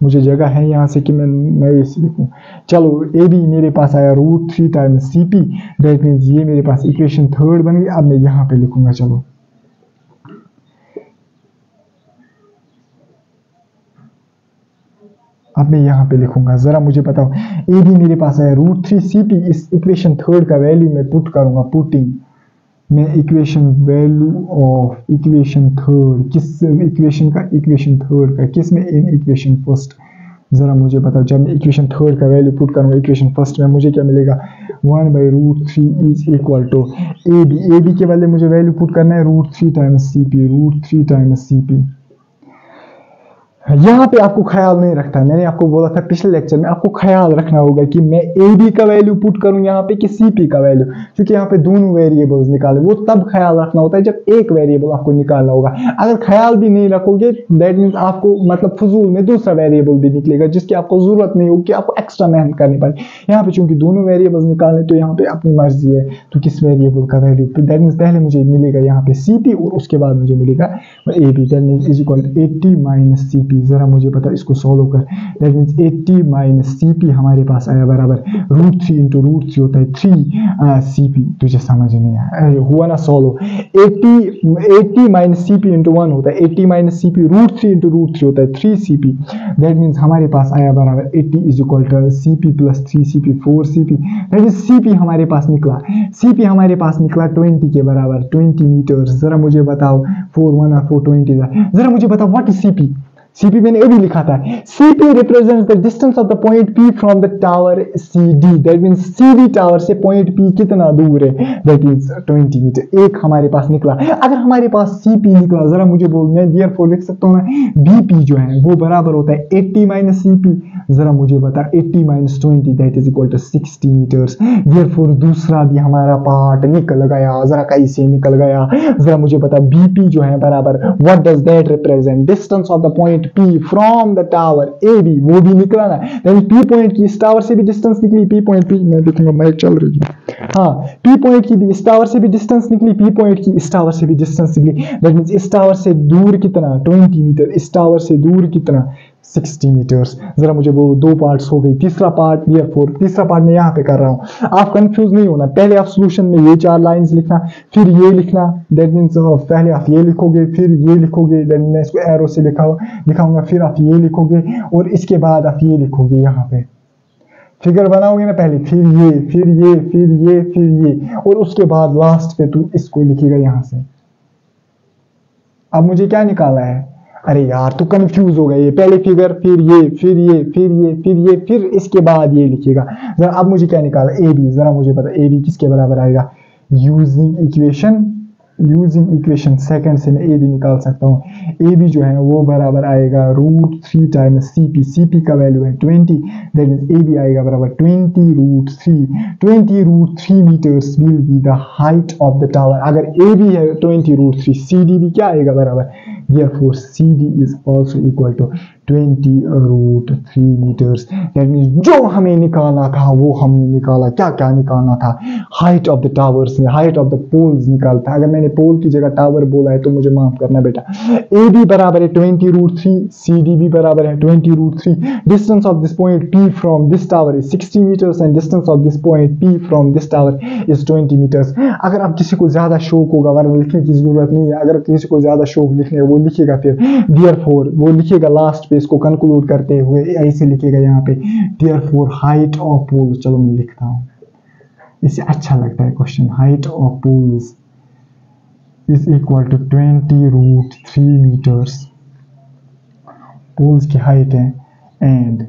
मुझे जगह है यहाँ से कि मैं इसे लिखूं। चलो AB मेरे पास आया √3 टाइम्स CP। दैट मींस ये मेरे पास इक्वेशन 3 बन गई। अब मैं यहाँ पे लिखूंगा, चलो अब मैं यहाँ पे लिखूंगा। जरा मुझे बताओ, AB मेरे पास है √3 CP। इस इक्वेशन 3 का वैल्यू मैं पुट करूंगा, पुटिंग मैं equation value of equation third किस इक्वेशन का किस में, इन इक्वेशन फर्स्ट। ज़रा मुझे बताओ, जब मैं इक्वेशन थर्ड का वैल्यू पुट करूँगा इक्वेशन फर्स्ट में, मुझे क्या मिलेगा, 1/√3 is equal to A B के वाले मुझे वैल्यू पुट करना है √3 टाइम्स सी पी। यहाँ पे आपको ख्याल नहीं रखता, मैंने आपको बोला था पिछले लेक्चर में, आपको ख्याल रखना होगा कि मैं ए बी का वैल्यू पुट करूं यहाँ पे कि सी पी का वैल्यू, क्योंकि यहाँ पे दोनों वेरिएबल्स निकाले, वो तब ख्याल रखना होता है जब एक वेरिएबल आपको निकालना होगा। अगर ख्याल भी नहीं रखोगे दैट मीन्स आपको मतलब फजूल में दूसरा वेरिएबल भी निकलेगा जिसकी आपको जरूरत नहीं होगी, आपको एक्स्ट्रा मेहनत करनी पड़ेगी। यहाँ पे चूंकि दोनों वेरिएबल्स निकालने तो यहाँ पे अपनी मर्जी है, तो किस वेरिएबल का वैल्यू, दैट मीन्स पहले मुझे मिलेगा यहाँ पे सी पी और उसके बाद मुझे मिलेगा A B, that means is equal 80 minus C P. जरा मुझे पता इसको सॉल्व कर, that means 80 minus C P हमारे पास आया बराबर √3 इंटू √3 होता है 3 सी पी। तुझे समझ नहीं आया, हुआ ना solve. 80 minus C P into 1 होता है 80 माइनस सी पी, √3 इंटू √3 होता है 3 सी पी। दैट मीन्स हमारे पास आया बराबर 80 is equal to C P plus 3 C P 4 C P. That means C P हमारे पास निकला 20 के बराबर 20 मीटर। जरा मुझे बताओ 4 1 और 4 20, जरा मुझे बताओ व्हाट इज सीपी। सीपी मैंने ये भी लिखा था, CP represents the distance of the point P from the tower CD. That means CD tower से पॉइंट पी कितना दूर है, दैट इज 20 मीटर। एक हमारे पास निकला। अगर हमारे पास सीपी निकला, जरा मुझे बोल, मैं देयरफॉर लिख सकता हूं मैं बीपी जो है वो बराबर होता है 80 माइनस सीपी। जरा मुझे बता 80 minus 20 that is equal to 60 metres. Therefore दूसरा भी हमारा पार्ट निकल गया। जरा कैसे निकल गया, जरा मुझे बता बीपी जो है बराबर what does that represent, distance of the point P from the tower AB, वो भी निकला ना। देन P पॉइंट की इस टावर से भी डिस्टेंस निकली, P पॉइंट P मैं लिखूंगा, माइक चल रही है। हाँ, P पॉइंट की भी इस टावर से भी डिस्टेंस निकली, P पॉइंट की इस टावर से भी डिस्टेंस निकली। दैट मींस इस टावर से दूर कितना 20 मीटर, इस टावर से दूर कितना 60 मीटर्स। जरा मुझे वो दो पार्ट्स हो गई। तीसरा पार्ट तीसरा पार्ट मैं यहाँ पे कर रहा हूँ, आप कंफ्यूज नहीं होना। पहले आप सॉल्यूशन में ये 4 लाइंस लिखना, फिर ये लिखना, दैट मींस पहले आप ये लिखोगे, फिर ये लिखोगे, देन मैं इसको एरो से दिखाऊंगा, फिर आप ये लिखोगे और इसके बाद आप ये लिखोगे। यहाँ पे फिगर बनाओगे ना पहले, फिर ये फिर ये फिर ये फिर ये, और उसके बाद लास्ट पे तू इसको लिखेगा यहाँ से। अब मुझे क्या निकाला है, अरे यार तू कंफ्यूज हो गया, ये पहले फिगर फिर ये फिर ये फिर ये फिर ये फिर इसके बाद ये लिखेगा। जरा अब मुझे क्या निकाला, ए बी। जरा मुझे पता ए बी किसके बराबर आएगा, यूजिंग इक्वेशन सेकंड से मैं ए बी निकाल सकता हूँ। ए बी जो है वो बराबर आएगा √3 times C P. C P का वैल्यू है 20, दैट मींस ए बी आएगा बराबर 20√3 metres will be the height of the tower. अगर ए बी है 20√3, सी डी भी क्या आएगा बराबर, therefore CD is also equal to 20√3 metres. That means जो हमें निकालना था वो हमने निकाला। क्या क्या निकालना था, height of the towers, height of the poles निकालता। अगर मैंने पोल की जगह टावर बोला है तो मुझे माफ करना बेटा। ए बी बराबर है 20√3, सी डी भी बराबर है 20√3। Distance of this point P from this tower is 60 metres and distance of this point P from this tower is 20 metres. अगर आप किसी को ज्यादा शौक होगा, वरना लिखने की जरूरत नहीं है, अगर किसी को ज्यादा शौक लिखने वो लिखेगा फिर देयरफॉर, वो लिखेगा लास्ट पे इसको कंक्लूड करते हुए ऐसे लिखेगा यहाँ पे देयरफॉर हाइट ऑफ पोल। चलो मैं लिखता हूँ, इससे अच्छा लगता है question. Height of poles is equal to 20√3 metres. Poles की हाइट है and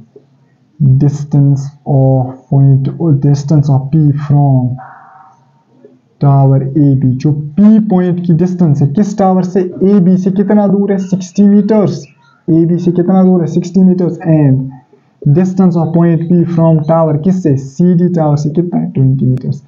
distance of P from tower A B. जो P पॉइंट की डिस्टेंस है किस टावर से, ए बी से कितना दूर है 60 मीटर्स। ए बी से कितना दूर है 60 metres and distance of point P from tower किससे, सी डी टावर से कितना है 20 मीटर्स।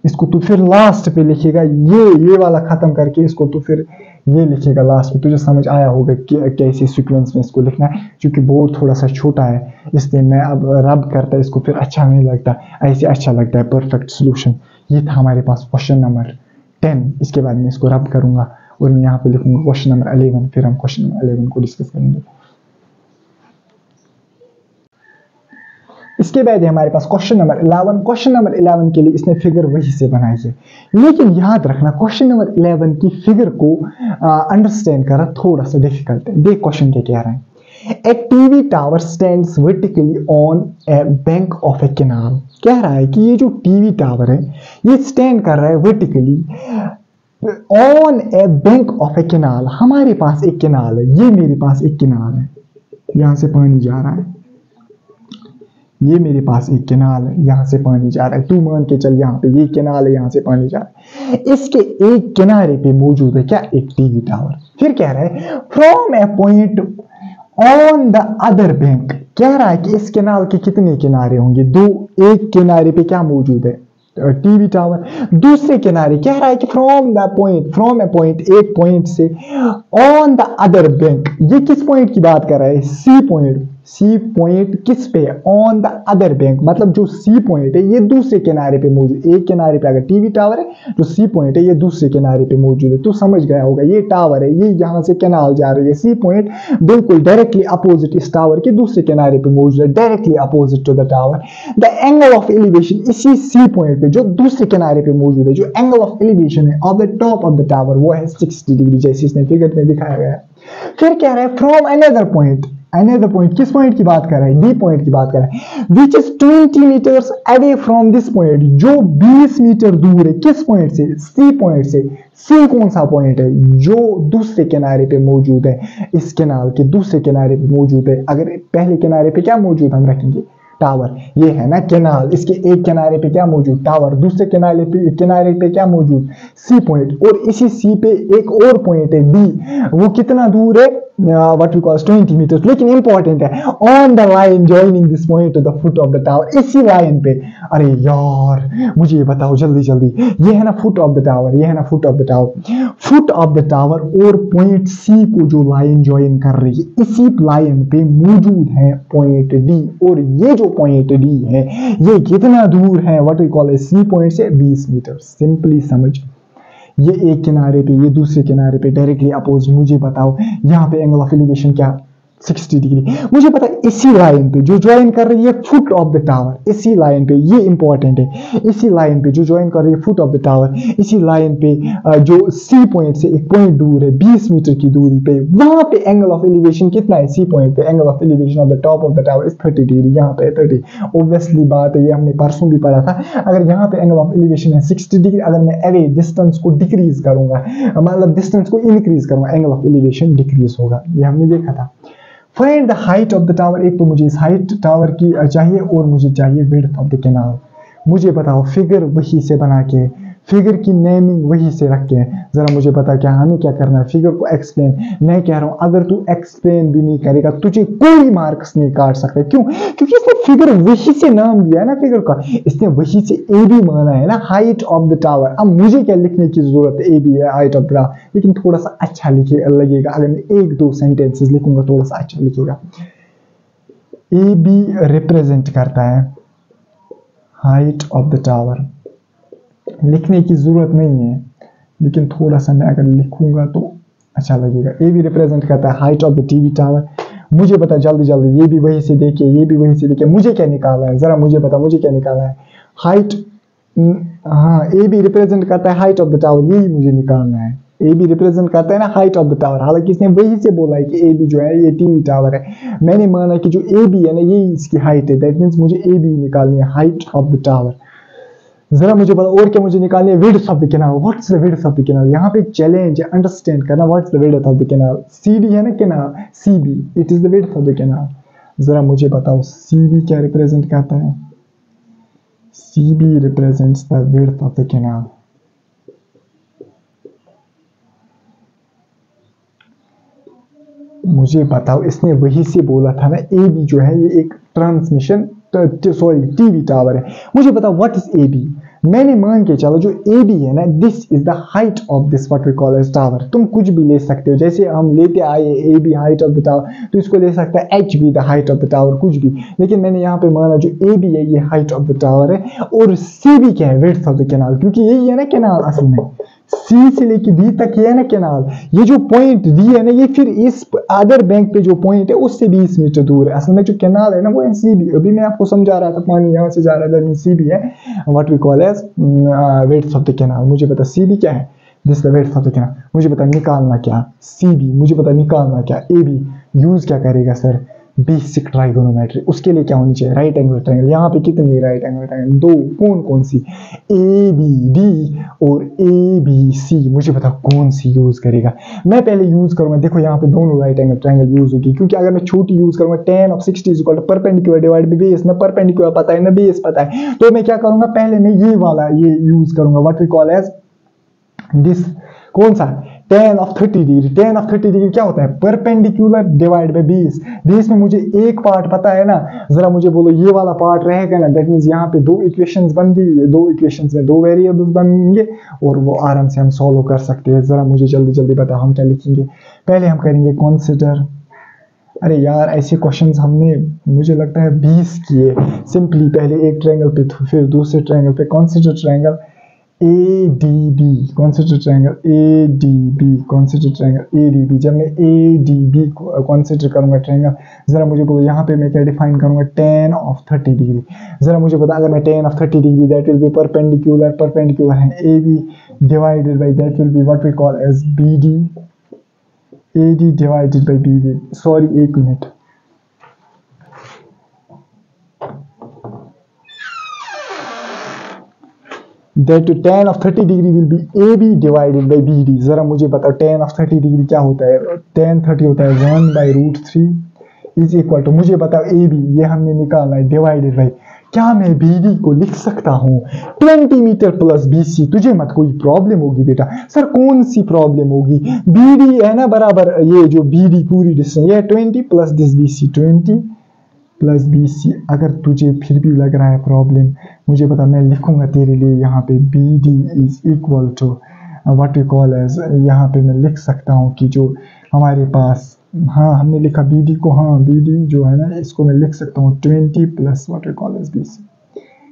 इसको तो फिर लास्ट पे लिखेगा, ये वाला खत्म करके इसको तो फिर ये लिखेगा लास्ट पे। तुझे समझ आया होगा कि कैसे सीक्वेंस में इसको लिखना है। क्योंकि बोर्ड थोड़ा सा छोटा है इसलिए मैं अब रब करता इसको, फिर अच्छा नहीं लगता, ऐसे अच्छा लगता है परफेक्ट सोल्यूशन। ये था हमारे पास क्वेश्चन नंबर 10। इसके बाद मैं इसको रब करूंगा और मैं यहाँ पे लिखूंगा क्वेश्चन नंबर 11, फिर हम क्वेश्चन नंबर 11 को डिस्कस करेंगे। इसके बाद है हमारे पास क्वेश्चन नंबर 11। क्वेश्चन नंबर 11 के लिए इसने फिगर वही से बनाई है, लेकिन याद रखना क्वेश्चन नंबर 11 की फिगर को अंडरस्टैंड करना थोड़ा सा डिफिकल्ट है। देख क्वेश्चन क्या कह रहा है, a TV tower stands vertically on a bank of a canal. कह रहा है कि ये जो टीवी टावर है ये स्टैंड कर रहा है vertically on a bank of a canal, हमारे पास एक कैनाल है, ये मेरे पास एक कैनाल है, यहां से पानी जा रहा है, ये मेरे पास एक कैनाल है, यहां से पानी जा रहा है, तू मान के चल यहाँ पे ये कैनाल है, यहां से पानी जा रहा है। इसके एक किनारे पे मौजूद है क्या, एक टीवी टावर। फिर कह रहा है from a point on the other bank, कह रहा है कि इस कैनाल के कितने किनारे होंगे, दो। एक किनारे पे क्या मौजूद है, टीवी टावर। दूसरे किनारे कह रहा है कि फ्रॉम ए पॉइंट, एक पॉइंट से, ऑन द अदर बैंक, ये किस पॉइंट की बात कर रहा है, सी पॉइंट किस पे, ऑन द अदर बैंक, मतलब जो सी पॉइंट है ये दूसरे किनारे पे मौजूद। एक किनारे पे अगर टीवी टावर है, जो सी पॉइंट है ये दूसरे किनारे पे मौजूद है। तो समझ गया होगा, ये टावर है, ये यहां से कैनाल जा रही है, सी पॉइंट बिल्कुल डायरेक्टली अपोजिट इस टावर के दूसरे किनारे पे मौजूद है, directly opposite to the tower. The angle of elevation इसी सी पॉइंट पे जो दूसरे किनारे पे मौजूद है, जो एंगल ऑफ एलिवेशन है of the top of the tower, वो है 60 डिग्री, जैसे इसने फिगर में दिखाया गया है। फिर कह रहा है फ्रॉम अनदर पॉइंट किस पॉइंट की बात कर रहा है, डी पॉइंट की बात कर रहा है, which is 20 metres away from this point, जो 20 मीटर दूर है, किस पॉइंट से, सी पॉइंट से। सी कौन सा पॉइंट है, जो दूसरे किनारे पे मौजूद है, इस कैनाल के दूसरे किनारे पे मौजूद है। अगर पहले किनारे पे क्या मौजूद हम रखेंगे, टावर, ये है ना कैनाल, इसके एक किनारे पे क्या मौजूद, टावर, दूसरे किनारे पे क्या मौजूद, सी पॉइंट, और इसी सी पे एक और पॉइंट है बी, वो कितना दूर है, what we call 20 मीटर, लेकिन इंपॉर्टेंट है, on the line joining this point two the foot of the tower, इसी लाइन पे। अरे यार मुझे ये बताओ जल्दी जल्दी, ये है ना फुट ऑफ द टावर, ये है ना foot of the tower, foot of the tower और पॉइंट सी को जो लाइन जॉइन कर रही है, इसी लाइन पे मौजूद है पॉइंट डी, और ये जो पॉइंट डी है ये कितना दूर है, what we call C point से 20 मीटर। सिंपली समझ, ये एक किनारे पे, ये दूसरे किनारे पे डायरेक्टली अपोज। मुझे बताओ यहाँ पे एंगल ऑफ एलिवेशन क्या, 60 डिग्री। मुझे पता है इसी लाइन पे जो ज्वाइन कर रही है फुट ऑफ द टावर, इसी लाइन पे, ये इंपॉर्टेंट है, इसी लाइन पे जो ज्वाइन कर रही है फुट ऑफ द टावर, इसी लाइन पे जो सी पॉइंट से एक पॉइंट दूर है 20 मीटर की दूरी पे, वहां पे एंगल ऑफ एलिवेशन कितना है, सी पॉइंट पे angle of elevation of the top of the tower is 30 degree, यहाँ पे 30। ऑब्वियसली बात है, ये हमने परसों भी पढ़ा था। अगर यहाँ पे एंगल ऑफ एलिवेशन है 60 डिग्री, अगर मैं अवे डिस्टेंस को डिक्रीज करूंगा, मतलब डिस्टेंस को इंक्रीज करूंगा, एंगल ऑफ एलिवेशन डिक्रीज होगा, ये हमने देखा था। Find the height of the tower, एक तो मुझे इस हाइट टावर की चाहिए और मुझे चाहिए विड्थ ऑफ द कैनाल। मुझे बताओ, फिगर वही से बना के, फिगर की नेमिंग वही से रख के, जरा मुझे बता क्या हमें क्या करना है, फिगर को एक्सप्लेन। मैं कह रहा हूं अगर तू एक्सप्लेन भी नहीं करेगा तुझे कोई मार्क्स नहीं काट सकता। क्यों? क्योंकि इसने फिगर वही से नाम दिया है ना फिगर का, इसने वही से ए बी माना है ना, हाइट ऑफ द टावर। अब मुझे क्या लिखने की जरूरत है, ए बी है हाइट ऑफ द टावर, लेकिन थोड़ा सा अच्छा लगेगा अगर मैं एक दो सेंटेंसेस लिखूंगा, थोड़ा सा अच्छा लिखेगा। ए बी रिप्रेजेंट करता है हाइट ऑफ द टावर, लिखने की जरूरत नहीं है, लेकिन थोड़ा सा मैं अगर लिखूंगा तो अच्छा लगेगा। ए भी रिप्रेजेंट करता है height of the TV tower. मुझे पता, जल्दी जल्दी, ये भी वही से देखिए, ये भी वही से देखिए, मुझे क्या निकालना है, जरा मुझे पता, मुझे क्या निकालना है, हाइट। हाँ, ए भी रिप्रेजेंट करता है हाइट ऑफ द टावर, यही मुझे निकालना है। ए भी रिप्रेजेंट करता है ना हाइट ऑफ द टावर, हालांकि इसने वही से बोला है कि ए बी जो है ये टीवी टावर है, मैंने माना कि जो ए बी है ना ये इसकी हाइट है, दैट मीन्स मुझे ए बी निकालनी है, हाइट ऑफ द टावर। जरा मुझे पता और क्या मुझे निकालनी है, width of the canal. What's the width of the canal, यहाँ पे एक चैलेंज है, अंडरस्टैंड करना what's the width of the canal. CD है ना canal, CB, it is the width of the canal. जरा मुझे बताओ सीबी क्या रिप्रेजेंट करता है, CB represents the width of the canal. मुझे बताओ, इसने वही से बोला था ना ए बी जो है ये एक ट्रांसमिशन टीवी टावर है। मुझे बताओ व्हाट इज ए बी। मैंने मान के चलो जो ए बी है ना, this is the height of this what we call as tower. तुम कुछ भी ले सकते हो, जैसे हम लेते आए A B height of the tower, तो इसको ले सकता है H be the height of the tower, कुछ भी। लेकिन मैंने यहाँ पे माना जो ए बी है ये हाइट ऑफ द टावर है, और सी बी क्या है, विड्थ ऑफ द कैनाल, क्योंकि यही है ना कैनाल असल में, सी से लेके डी तक ये है ना कैनाल। ये जो पॉइंट डी है ना, ये फिर इस अदर बैंक पे जो पॉइंट है उससे 20 मीटर दूर है। असल में जो कैनाल है ना वो है सी बी। अभी मैं आपको समझा रहा था, पानी यहाँ से जा रहा है, सी बी है what we call as width of the canal. मुझे पता सी बी क्या है, this the width of the canal. मुझे पता निकालना क्या, सी बी। मुझे पता निकालना क्या, ए बी। यूज क्या करेगा सर, बेसिक ट्राइगोनोमेट्री, उसके लिए क्या होनी चाहिए, राइट एंगल ट्रायंगल। यहाँ पे कितनी राइट एंगल ट्रायंगल, दो, कौन कौन सी, ए बी डी और ए बी सी, मुझे पता कौन सी यूज करेगा। मैं पहले यूज करूंगा, देखो यहाँ पे दोनों राइट एंगल ट्रायंगल यूज होगी, क्योंकि अगर मैं छोटी यूज करूंगा tan of 60 is equal to perpendicular divide by base, ना परपेंडिकुलर पता है ना बेस पता है, तो मैं क्या करूंगा, पहले मैं ये वाला ये यूज करूंगा, what we call as this, कौन सा, tan of 30 degree. tan of 30 degree क्या होता है, perpendicular divide by base. Base में मुझे एक पार्ट पता है ना, जरा मुझे बोलो ये वाला पार्ट रहेगा ना, दैट मींस यहाँ पे दो इक्वेशंस बन गई, दो इक्वेशंस में दो वेरिएबल्स बनेंगे और वो आराम से हम सॉल्व कर सकते हैं। जरा मुझे जल्दी जल्दी बता हम क्या लिखेंगे। पहले हम करेंगे कंसीडर, अरे यार ऐसे क्वेश्चंस हमने मुझे लगता है 20 किए। सिंपली पहले एक ट्रायंगल पे फिर दूसरे ट्रायंगल पे, consider triangle ADB, consider triangle ADB, consider triangle ADB। जब मैं ADB को कंसीडर करूंगा ट्रायंगल, जरा मुझे बोलो यहाँ पे मैं क्या डिफाइन करूंगा, tan of 30 डिग्री। जरा मुझे बता, अगर मैं tan of 30 degree, that will be perpendicular, perpendicular है AB divided by, that will be what we call as BD, AD divided by BB। Sorry एक minute, that tan of 30 degree will be AB divided by BD। जरा मुझे बताओ tan of 30 degree क्या होता है, tan 30 होता है 1/√3 is equal to, मुझे बताओ AB, ये हमने निकालना है, डिवाइडेड बाई, क्या मैं BD को लिख सकता हूँ 20 मीटर प्लस BC। तुझे मत कोई प्रॉब्लम होगी बेटा, सर कौन सी प्रॉब्लम होगी, BD है ना बराबर, ये जो BD पूरी डिस्टेंस ये 20 plus this BC, 20 plus BC। अगर तुझे फिर भी लग रहा है प्रॉब्लम, मुझे पता, मैं लिखूंगा तेरे लिए यहाँ पे BD is equal to what we call as, यहाँ पे मैं लिख सकता हूँ कि जो हमारे पास, हाँ हमने लिखा BD को, हाँ BD जो है ना इसको मैं लिख सकता हूँ 20 plus what we call as BC,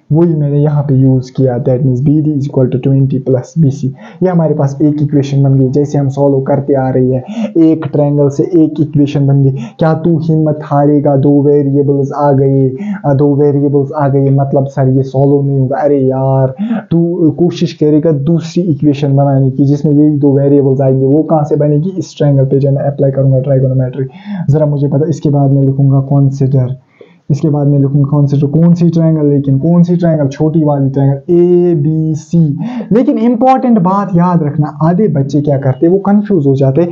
वही मैंने यहाँ पे यूज किया, that means BD is equal to 20 plus BC। ये हमारे पास एक इक्वेशन बन गई, जैसे हम सॉल्व करते आ रही है, एक ट्रायंगल से एक इक्वेशन बन गई। क्या तू हिम्मत हारेगा, दो वेरिएबल्स आ गए, दो वेरिएबल्स आ गए मतलब सर ये सॉल्व नहीं होगा, अरे यार तू कोशिश करेगा दूसरी इक्वेशन बनाने की जिसमें यही दो वेरिएबल्स आएंगे, वो कहाँ से बनेगी, इस ट्रायंगल पे जब मैं अप्लाई करूंगा ट्राइगोनोमेट्री। जरा मुझे पता, इसके बाद मैं लिखूंगा कंसीडर, इसके बाद मैं लिखूंगा कंसीडर कौन सी ट्रायंगल, लेकिन कौन सी ट्रायंगल, छोटी वाली ट्रायंगल ABC। लेकिन इंपॉर्टेंट बात याद रखना, आधे बच्चे क्या करते हैं वो कंफ्यूज हो जाते हैं,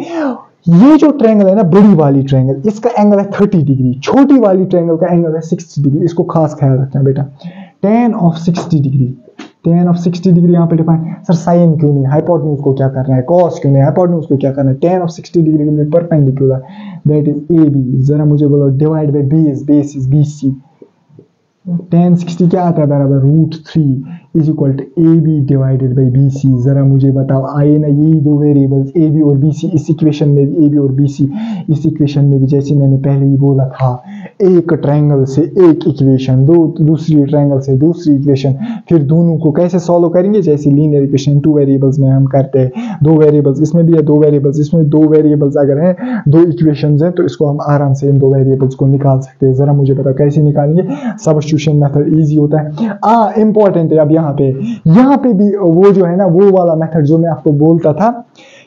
ये जो ट्रायंगल है ना बड़ी वाली ट्रायंगल, इसका एंगल है 30 डिग्री, छोटी वाली ट्रायंगल का एंगल है 60 डिग्री। इसको खास ख्याल रखना बेटा, tan of 60 degree, tan of 60 degree यहाँ पे डिफाइन, सर साइन क्यों नहीं, हाइपोटेन्यूज को क्या करना है, कॉस क्यों नहीं, हाइपोटेन्यूज को क्या करना है, tan of 60 degree will be perpendicular, that is AB। जरा मुझे बोलो divide by base, base is BC, tan 60 क्या आता है बराबर √3 is equal to AB divided by BC। जरा मुझे बताओ आए ना यही दो वेरिएबल्स AB और BC, इस इक्वेशन में भी AB और BC, इस इक्वेशन में भी जैसे मैंने पहले ही बोला था, एक ट्रायंगल से एक इक्वेशन, दो दूसरी ट्रायंगल से दूसरी इक्वेशन, फिर दोनों को कैसे सॉल्व करेंगे, जैसे लीनियर इक्वेशन टू वेरिएबल्स में हम करते हैं, दो वेरिएबल्स इसमें भी है, दो वेरिएबल्स इसमें, दो वेरिएबल्स अगर हैं, दो इक्वेशंस हैं तो इसको हम आराम से इन दो वेरिएबल्स को निकाल सकते हैं। जरा मुझे बताओ कैसे निकालेंगे, सब्स्टिट्यूशन मेथड इजी होता है। इंपॉर्टेंट है अब यहाँ पे भी वो जो है ना वो वाला मेथड जो मैं आपको बोलता था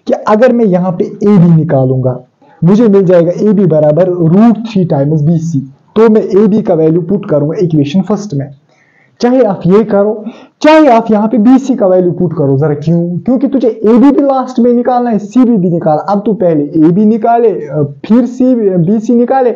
कि अगर मैं यहाँ पे AB निकालूंगा, मुझे मिल जाएगा AB बराबर √3 टाइम्स BC, तो मैं AB का वैल्यू पुट करूंगा इक्वेशन फर्स्ट में, चाहे आप ये करो चाहे आप यहाँ पे BC का वैल्यू पुट करो। जरा क्यों, क्योंकि तुझे AB भी लास्ट में निकालना है, CB भी निकालना। अब तू पहले AB निकाले फिर BC निकाले,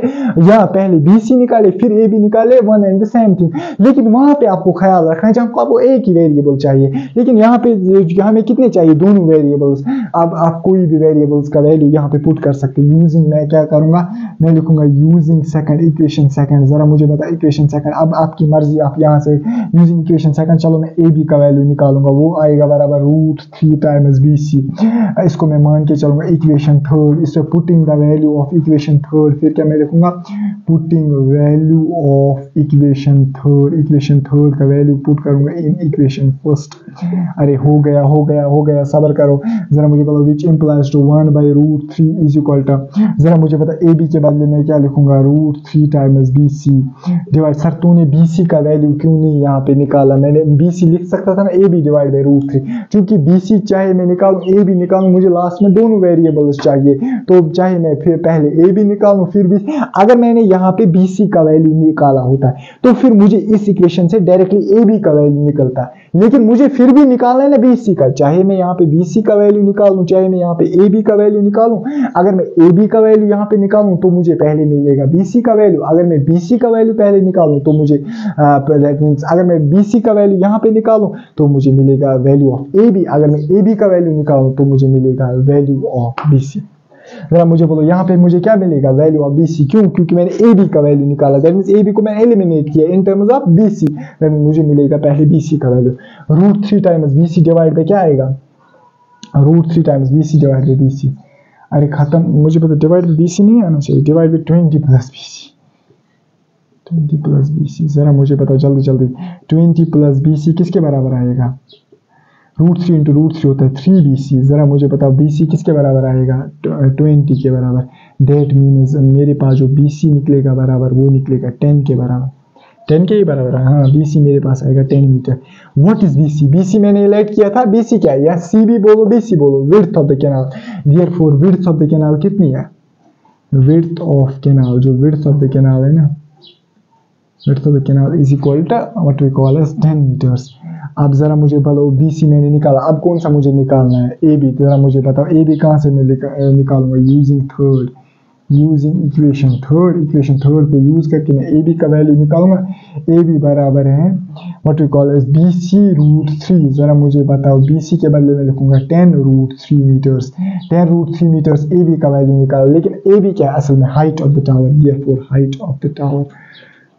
या पहले BC निकाले फिर AB निकाले, one and the same thing. लेकिन वहां पे आपको ख्याल रखना है जहाँ आपको एक ही वेरिएबल चाहिए, लेकिन यहाँ पे हमें कितने चाहिए, दोनों वेरिएबल्स। अब आप कोई भी वेरिएबल्स का वैल्यू यहाँ पे पुट कर सकते हैं यूजिंग, मैं क्या करूंगा, मैं लिखूंगा यूजिंग सेकंड इक्वेशन सेकंड। जरा मुझे बता इक्वेशन सेकंड, अब आपकी मर्जी, आप यहाँ से यूजिंग इक्वेशन सेकंड, चलो मैं AB का वैल्यू निकालूंगा, वो आएगा बराबर √3 टाइम्स BC। इसको मैं मान के चलूंगा इक्वेशन थर्ड, इससे putting the value of equation third, फिर क्या मैं लिखूंगा, putting value of equation third का वैल्यू पुट करूंगा इन इक्वेशन फर्स्ट। अरे हो गया, सब्र करो। जरा मुझे पता which implies to 1/√3 is equal to, जरा मुझे पता AB के बदले में क्या लिखूंगा, √3 टाइम्स BC डिवाइड। सर तूने BC का वैल्यू क्यों नहीं यहाँ पे निकाला, मैंने BC BC लिख सकता था ना AB डिवाइड बाई √3, क्योंकि BC चाहे मैं निकालूं AB निकालूं, मुझे लास्ट में दोनों वेरिएबल्स चाहिए, तो चाहे मैं फिर पहले AB निकालूं फिर BC, अगर मैंने यहाँ पे BC का वैल्यू निकाला होता है तो फिर मुझे इस इक्वेशन से डायरेक्टली AB का वैल्यू निकलता है, लेकिन मुझे फिर भी निकालना है ना BC का, चाहे मैं यहाँ पे BC का वैल्यू निकालूं चाहे मैं यहाँ पे AB का वैल्यू निकालूं, अगर मैं AB का वैल्यू यहाँ पे निकालूं तो मुझे पहले मिलेगा BC का वैल्यू, अगर मैं BC का वैल्यू पहले निकालूं तो मुझे दैट मींस अगर मैं BC का वैल्यू यहाँ पे निकालूं तो मुझे मिलेगा वैल्यू ऑफ AB, अगर मैं AB का वैल्यू निकालूं तो मुझे मिलेगा वैल्यू ऑफ BC। जरा मुझे बोलो यहाँ पे मुझे क्या मिलेगा, वैल्यू ऑफ BC, क्यों, क्योंकि मैंने AB का वैल्यू निकाला, दैट मींस AB को मैंने एलिमिनेट किया in terms of BC, that मुझे मिलेगा पहले BC का value, √3 times BC divide by क्या आएगा, √3 times BC divide by BC, अरे खत्म, मुझे पता डिवाइड बाय BC नहीं आना चाहिए, divide by 20 plus BC, 20 plus BC, जरा मुझे बताओ जल्दी जल्दी, 20 प्लस BC किसके बराबर आएगा, √3 इंटू √3 होता है 3BC, जरा मुझे बताओ BC किसके बराबर आएगा, 20 के बराबर, दैट मीन्स मेरे पास जो BC निकलेगा बराबर वो निकलेगा 10 के बराबर, 10 के ही बराबर है, हाँ BC मेरे पास आएगा 10 metre. What is BC, BC मैंने इलेक्ट किया था, BC क्या है, या CB बोलो BC बोलो, width of the canal, therefore width of the canal कितनी है, विड्थ ऑफ कैनाल, जो विड्थ ऑफ द कैनाल है ना, width of the canal is equal to what we call as 10 metres. अब जरा मुझे बताओ BC मैंने निकाला, अब कौन सा मुझे निकालना है, AB, जरा मुझे बताओ AB कहाँ से मैं निकालूंगा, यूजिंग इक्वेशन थर्ड को यूज करके मैं AB का वैल्यू निकालूंगा, AB बराबर है what we call as BC √3, जरा मुझे बताओ BC के बदले में लिखूंगा 10 √3 मीटर्स, 10 √3 मीटर्स AB का वैल्यू निकालो, लेकिन AB क्या है असल में, height of the tower, therefore height of the tower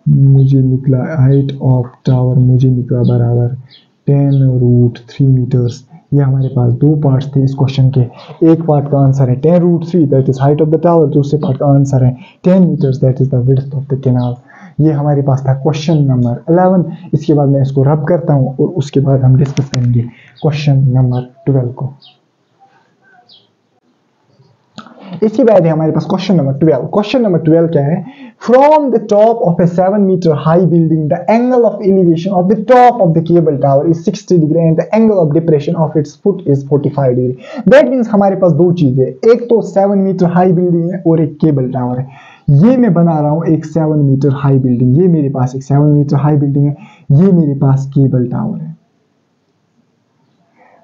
मुझे निकला, हाइट ऑफ टावर मुझे निकला बराबर 10 √3 मीटर्स। ये हमारे पास दो पार्ट्स थे इस क्वेश्चन के, एक पार्ट का आंसर है 10 √3 that is height of the tower, दूसरे पार्ट का आंसर है 10 metres that is the width of the canal. ये हमारे पास था क्वेश्चन नंबर 11। इसके बाद मैं इसको रब करता हूँ और उसके बाद हम डिस्कस करेंगे क्वेश्चन नंबर 12 को। इसके बाद है हमारे पास क्वेश्चन नंबर 12। क्वेश्चन नंबर 12 क्या है, from the top of A 7 metre high building the angle of elevation of the top of the cable tower is 60 degree and the angle of depression of its foot is 45 degree. That means हमारे पास दो चीजें, एक तो 7 metre high building है और एक cable tower है। ये मैं बना रहा हूं एक 7 मीटर हाई बिल्डिंग, ये मेरे पास एक 7 मीटर हाई बिल्डिंग है, ये मेरे पास केबल टावर है।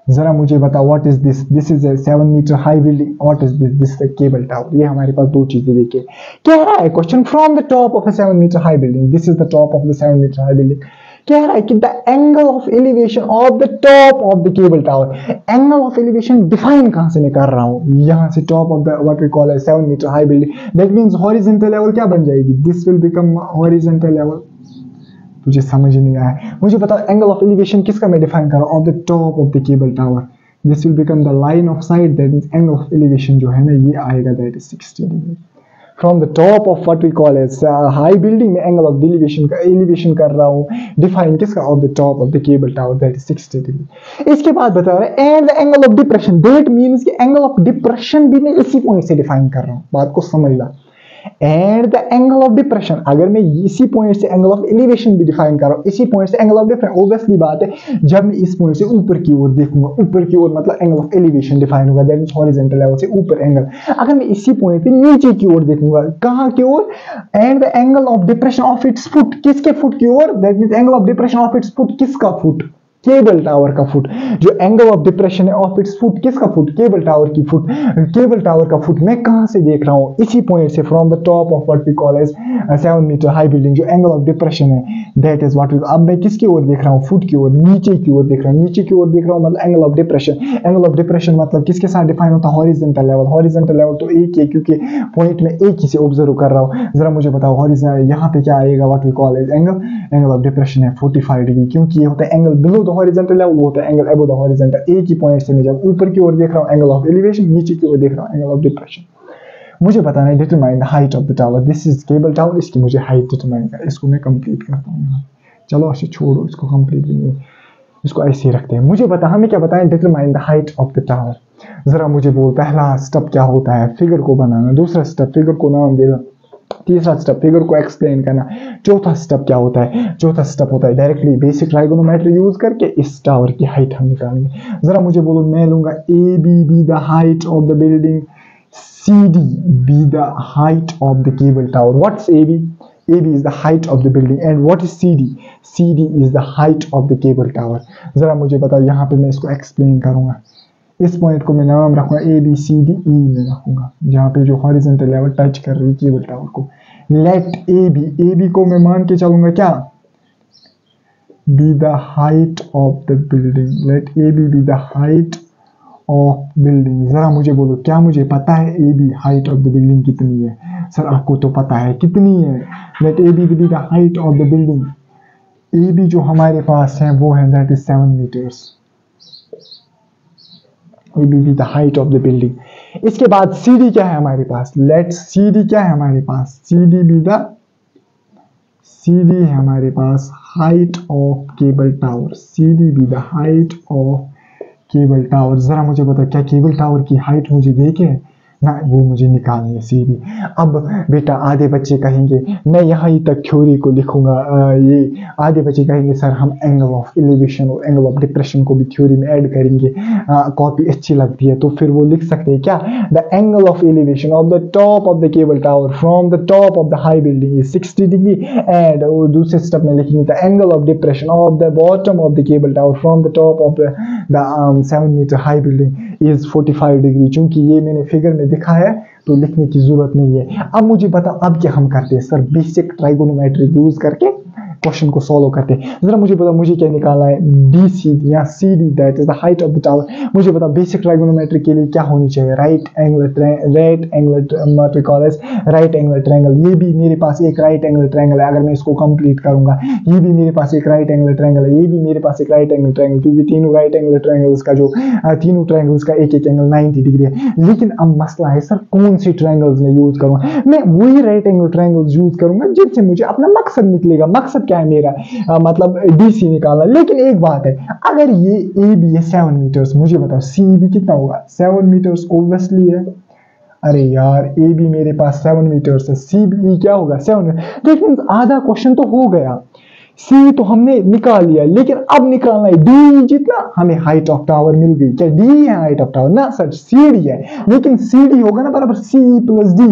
जरा मुझे बताओ what is this, this is a 7 metre high building, what is this is a cable tower. ये हमारे पास दो चीजें देखिए, कह रहा है question from the top of A 7 metre high building, this is the top of the 7 metre high building, कह रहा है कि the angle of elevation of the top of the cable tower. Angle of elevation define कहां से मैं कर रहा हूं, यहां से top of the what we call a 7 metre high building, that means horizontal level क्या बन जाएगी, this will become horizontal level. तुझे समझ नहीं आया, मुझे बताओ एंगल ऑफ एलिवेशन किसका मैं डिफाइन कर रहा हूं, of the top of the cable tower, this will become the line of sight, that means angle of elevation जो है ना ये आएगा that is 60 degree from the top of what we call as high building में angle of elevation कर रहा हूँ define किसका, of the top of the cable tower, that is 60 degree। इसके बाद बता रहा है and the angle of depression, that means कि angle of depression भी मैं इसी पॉइंट से डिफाइन कर रहा हूँ, बात को समझ ला। And the angle of depression, अगर मैं इसी पॉइंट से एंगल ऑफ एलिवेशन भी डिफाइन कर रहा हूं, इसी पॉइंट से एंगल ऑफ डिप्रेशन, ऑब्वियसली बात है जब मैं इस पॉइंट से ऊपर की ओर देखूंगा, ऊपर की ओर मतलब एंगल ऑफ एलिवेशन डिफाइन होगा, दैट मींस हॉरिजॉन्टल लेवल से ऊपर एंगल। अगर मैं इसी पॉइंट पे नीचे की ओर देखूंगा, कहां की ओर, and the angle of depression of its foot, किसके फुट की ओर, that means angle of depression of its foot, किसका फुट, केबल टावर का फुट। जो एंगल ऑफ डिप्रेशन है ऑफ इट्स फुट, किसका फुट, केबल टावर की फुट, केबल टावर का फुट मैं कहां से देख रहा हूं, इसी पॉइंट से from the top of what we call as 7 metre high building. जो एंगल ऑफ डिप्रेशन है दैट इज व्हाट वी, अब मैं किसकी ओर देख रहा हूं, फुट की ओर, नीचे की ओर देख रहा हूं, नीचे की ओर देख रहा हूं मतलब angle of depression. Angle of depression मतलब किसके साथ डिफाइन होता है, हॉरिजॉन्टल लेवल। हॉरिजॉन्टल लेवल तो एक ही है क्योंकि पॉइंट में एक ही से ऑब्जर्व कर रहा हूं। जरा मुझे बताओ हॉरिजॉन्टल यहाँ पे क्या आएगा, what we call as angle of depression है 45 डिग्री, क्योंकि ये होता है angle below the horizontal level, angle above the horizontal. एक ही पॉइंट से मैं जब ऊपर की ओर देख रहा हूं एंगल ऑफ एलिवेशन, नीचे की ओर देख रहा हूं एंगल ऑफ डिप्रेशन। मुझे बताना है determine the height of the tower, this is cable tower, इसकी मुझे हाइट डिटरमाइन करना है। इसको मैं कंप्लीट करता हूं, चलो ऐसे छोड़ो इसको, कंप्लीट नहीं, इसको ऐसे ही रखते हैं। मुझे बता, हमें क्या बताएं, determine the height of the tower. जरा मुझे बोल, पहला स्टेप क्या होता है, फिगर को बनाना, दूसरा स्टेप फिगर को नाम देना, तीसरा स्टेप फिगर को एक्सप्लेन करना। चौथा स्टेप क्या होता है? चौथा स्टेप होता है डायरेक्टली बेसिक ट्राइगोनोमेट्री यूज करके इस टावर की हाइट हम निकालेंगे। जरा मुझे बोलो, मैं लूंगा A B be the height of the building, CD be the height of the cable tower. What's AB? AB is the height of the building. And what is CD? CD is the height of the cable tower. जरा मुझे बताओ, यहाँ पे मैं इसको explain करूंगा। इस point को मैं नाम रखूंगा ABCDE में रखूंगा, जहाँ पे जो हॉरिजॉन्टल लेवल टच कर रही है केबल टावर को। लेट AB को मैं मान के चलूंगा क्या? Be the height of the building. Let AB be the height of building. जरा मुझे बोलो, क्या मुझे पता है AB height of the building कितनी है? सर आपको तो पता है कितनी है। Let AB be the height of the building. AB जो हमारे पास है वो है that is 7 metres. AB be the height of the building. इसके बाद CD क्या है हमारे पास? लेट CD क्या है हमारे पास? CD है हमारे पास height of cable tower. CD be the height of cable tower. जरा मुझे बता, क्या केबल टावर की हाइट मुझे देखे ना? वो मुझे निकालनी है सीधी। अब बेटा आधे बच्चे कहेंगे मैं यहाँ ही तक थ्योरी को लिखूंगा, ये आधे बच्चे कहेंगे सर हम एंगल ऑफ एलिवेशन और एंगल ऑफ डिप्रेशन को भी थ्योरी में ऐड करेंगे, कॉपी अच्छी लगती है तो फिर वो लिख सकते हैं क्या? The angle of elevation of the top of the cable tower from the top of the high building is 60 degree and दूसरे स्टेप में लिखेंगे the angle of depression of the bottom of the cable tower from the top of the 7 metre high building is 45 degree. चूंकि ये मैंने figure में दिखा है तो लिखने की जरूरत नहीं है। अब मुझे बताओ अब क्या हम करते हैं? सर बेसिक ट्राइगोनोमेट्री यूज करके क्वेश्चन को सॉल्व करते हैं। जरा मुझे बताओ मुझे क्या निकालना है? DC या CD that is the height of the tower. मुझे बताओ बेसिक ट्राइगोनोमेट्री के लिए क्या होनी चाहिए? Right angle triangle. ये भी मेरे पास एक राइट एंगल ट्रायंगल है। अगर मैं इसको कंप्लीट करूंगा, ये भी मेरे पास एक राइट एंगल ट्रायंगल है, ये भी मेरे पास एक राइट एंगल ट्रायंगल, क्योंकि तीनों राइट एंगल ट्रायंगल्स का जो तीनों ट्रायंगल्स का एक एक एंगल 90 डिग्री है। लेकिन अब मसला है सर कौन सी ट्रायंगल्स में यूज करूंगा? मैं वही राइट एंगल ट्रायंगल्स यूज करूंगा जिनसे मुझे अपना मकसद निकलेगा। मकसद क्या है मेरा? मतलब DC निकालना। लेकिन एक बात है, अगर ये AB है 7 मीटर्स, मुझे बताओ CD कितना होगा? 7 मीटर्स ऑब्वियसली है। अरे यार AB मेरे पास 7 मीटर्स है, CB क्या होगा? 7। लेकिन आधा क्वेश्चन तो हो गया। C तो हमने निकाल लिया, लेकिन अब निकालना है D जितना। हमें हाइट ऑफ टावर मिल गई। क्या D है हाइट ऑफ टावर? ना सर CD है, लेकिन CD होगा ना बराबर C + D।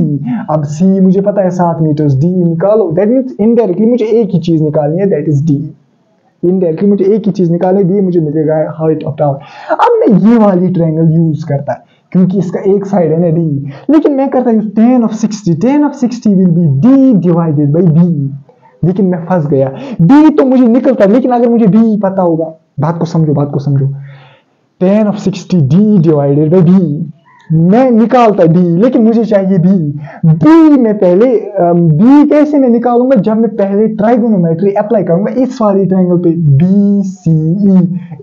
अब C मुझे पता है 7 मीटर्स, D निकालो। दैट मीन्स इनडायरेक्टली मुझे एक ही चीज निकालनी है, दैट इज D। इनडायरेक्टली मुझे एक ही चीज निकालनी है, D मुझे मिलेगा हाइट ऑफ टावर। अब मैं ये वाली ट्रायंगल यूज करता है क्योंकि इसका एक साइड है ना D, लेकिन मैं करता हूँ tan of 60। tan of 60 will be D divided by B। लेकिन मैं फंस गया। D तो मुझे निकलता है, लेकिन अगर मुझे B पता होगा, बात को समझो, tan of 60 D divided by B। मैं निकालता D, लेकिन मुझे चाहिए B में पहले B कैसे मैं निकालूंगा? जब मैं पहले ट्राइगोनोमेट्री अप्लाई करूंगा इस वाली ट्रायंगल पे BCE।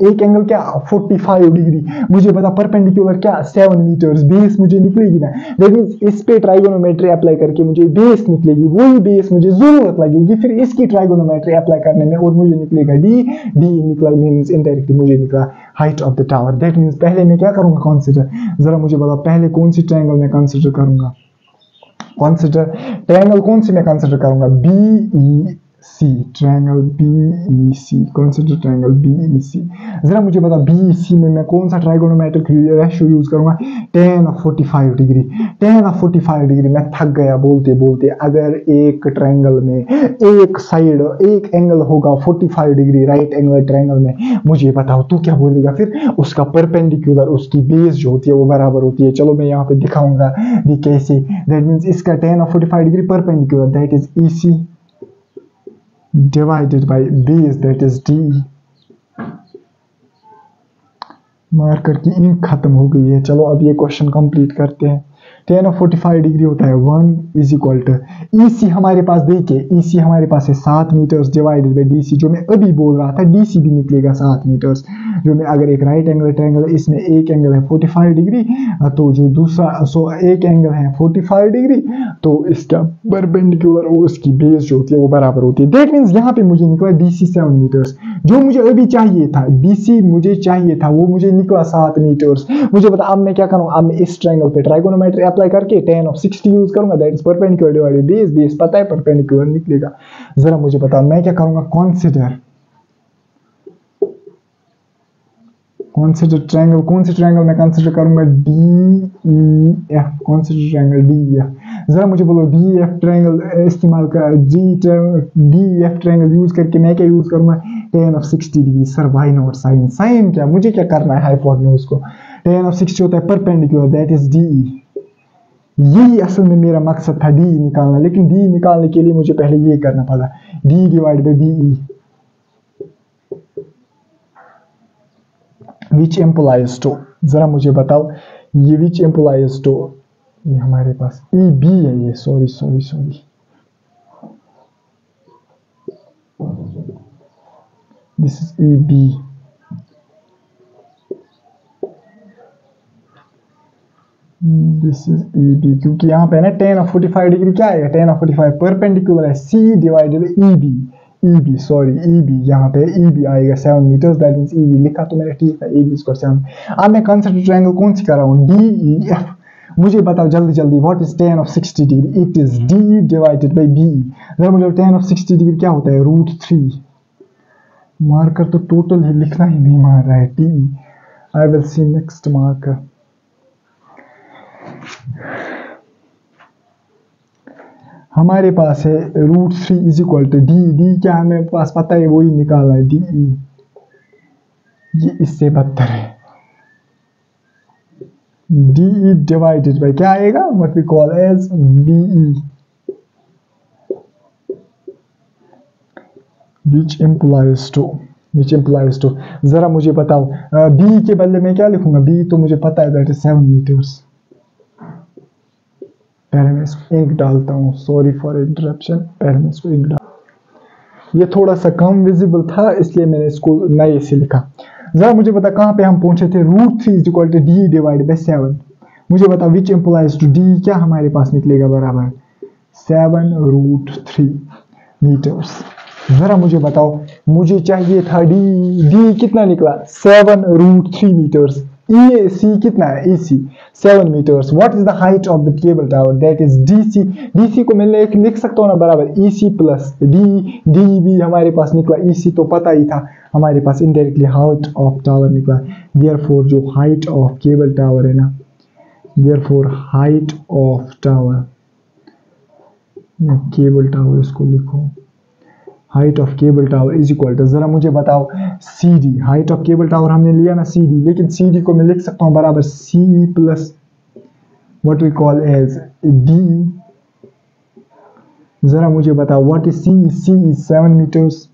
एक एंगल क्या? 45 डिग्री। मुझे बता परपेंडिकुलर क्या? 7 मीटर्स। बेस मुझे निकलेगी ना? दैट मींस इस पे ट्राइगोनोमेट्री अप्लाई करके मुझे बेस निकलेगी, वही बेस मुझे जरूरत लगेगी फिर इसकी ट्राइगोनोमेट्री अप्लाई करने में, और मुझे निकलेगा D निकला मींस इनडायरेक्टली मुझे निकला height of the tower. That means पहले मैं क्या करूंगा? कंसीडर। जरा मुझे बता पहले कौन सी ट्रायंगल मैं कंसीडर करूंगा? ट्रायंगल कौन सी मैं कंसीडर करूंगा? BEC। Triangle BEC। Consider triangle BEC। जरा मुझे बता BEC में मैं कौन सा ट्राइगोनोमेट्रिक रेशियो यूज करूंगा? tan of 45 degree. tan of 45 degree. मैं थक गया बोलते बोलते। अगर एक ट्रायंगल में एक साइड एक एंगल होगा 45 डिग्री राइट एंगल ट्रायंगल में, मुझे बताओ तू क्या बोलेगा फिर? उसका परपेंडिकुलर उसकी बेस जो होती है वो बराबर होती है। चलो मैं यहाँ पे दिखाऊंगा भी कैसे। दैट मींस इसका tan of 45 degree perpendicular that is EC divided by base that is D। Marker की इंक खत्म हो गई है। चलो अब ये क्वेश्चन कंप्लीट करते हैं। tan of 45 डिग्री होता है 1 इज इक्वल टू EC हमारे पास देखिए, EC हमारे पास है 7 मीटर्स डिवाइडेड बाई DC, जो मैं अभी बोल रहा था DC भी निकलेगा 7 मीटर्स। जो में अगर एक राइट एंगल ट्रायंगल है, इसमें एक एंगल है 45 डिग्री, तो जो दूसरा एक एंगल है 45 डिग्री, तो इसका परपेंडिकुलर और उसकी बेस जो होती है वो बराबर होती है। दैट मीन्स यहाँ पे मुझे निकला BC 7 मीटर्स। जो मुझे अभी चाहिए था, BC मुझे चाहिए था, वो मुझे निकला 7 मीटर्स। मुझे पता, अब मैं क्या करूँगा, अब मैं इस ट्रायंगल पे ट्राइगोनोमेट्री अप्लाई करके tan of 60 यूज करूंगा, that is perpendicular divided base. Base पता है परपेंडिकुलर निकलेगा। जरा मुझे पता, मैं क्या करूंगा, कंसीडर ट्रायंगल। कौन से ट्रायंगल मैं कंसीडर करूंगा, DEF, कंसीडर ट्रायंगल DEF। जरा मुझे बोलो DEF ट्रायंगल इस्तेमाल कर, DEF ट्रायंगल यूज करके मैं क्या यूज करूंगा, tan of 60 degree. Sir why not sine? Sine क्या, मुझे क्या करना है हाइपोटेन्यूज को, tan of 60 होता है परपेंडिकुलर, दैट इज DE। यही असल में मेरा मकसद था, DE निकालना, लेकिन DE निकालने के लिए मुझे पहले ये करना पड़ा, DE divide by BE, which implies to, जरा मुझे बताओ ये which implies to, ये हमारे पास EB है, ये sorry this is EB। This is EB, क्योंकि यहाँ पे ना tan of 45 डिग्री क्या आएगा, tan of 45 परपेंडिकुलर है C डिवाइडेड बाई EB, यहाँ पे EB आएगा 7 मीटर्स, दैट मींस EB लिखा तो मैंने ठीक है, EB स्क्वायर 7। अब मैं कंसीडर ट्रायंगल कौन सी कर रहा हूँ, DEF। मुझे बताओ जल्दी what is tan of 60 degree, it is DE divided by BE। जरा मुझे tan of 60 डिग्री क्या होता है, √3। मार्कर तो टोटल ही लिखना ही नहीं मार रहा है, TE। I will see next marker. हमारे पास है √3 इज इक्वल टू डी क्या हमें पास पता है, वही निकालना है, DE। ये इससे बदतर है, DE डिवाइडेड बाई क्या आएगा, what we call as BE, which implies to। जरा मुझे बताओ B के बदले में क्या लिखूंगा, B तो मुझे पता है दैट इज 7 मीटर्स। पहले मैं इसको इंक डालता हूँ, सॉरी फॉर इंटरप्शन, पहले मैं इसको इंक डाल, ये थोड़ा सा कम विजिबल था इसलिए मैंने इसको नए से लिखा। जरा मुझे बता कहाँ पे हम पहुंचे थे, √3 is equal to DE divide by 7। मुझे बता विच इम्प्लाइज टू DE क्या हमारे पास निकलेगा, बराबर 7√3 मीटर्स। जरा मुझे बताओ, मुझे चाहिए था D कितना निकला, 7√3 मीटर्स। EAC कितना है, AC 7 metres. What is the height of the cable tower, that is DC को मैं लिख सकता हूँ ना, बराबर EC प्लस DE भी हमारे पास निकला, EC तो पता ही था हमारे पास, इनडायरेक्टली हाइट ऑफ टावर निकला। देयरफॉर जो हाइट ऑफ केबल टावर है ना, therefore height of tower, cable tower इसको लिखो, height of cable tower is equal to, जरा मुझे बताओ CD, height of cable tower हमने लिया ना CD, लेकिन CD को मैं लिख सकता हूँ बराबर CE plus what we call as DE। जरा मुझे बताओ what is CE 7 metres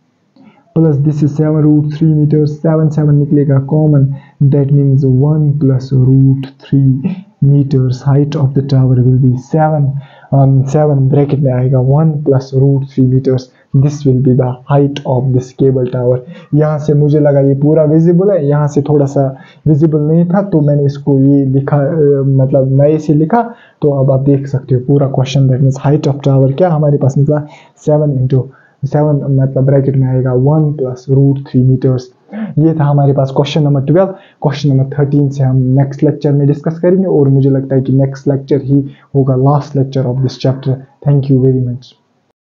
plus this is 7√3 metres, 7 निकलेगा common, that means 1 plus √3 meters। Height of the tower will be 7 bracket में आएगा 1 plus √3 meters। This will be the height of this cable tower. यहाँ से मुझे लगा ये पूरा visible है, यहाँ से थोड़ा सा विजिबल नहीं था तो मैंने इसको ये लिखा, मतलब नए से लिखा। तो अब आप देख सकते हो पूरा question, that means height of tower क्या हमारे पास निकला, 7 मतलब ब्रैकेट में आएगा 1 प्लस √3 meters। ये था हमारे पास क्वेश्चन नंबर 12। क्वेश्चन नंबर 13 से हम नेक्स्ट लेक्चर में डिस्कस करेंगे, और मुझे लगता है कि नेक्स्ट लेक्चर ही होगा last lecture of this chapter. Thank you very much.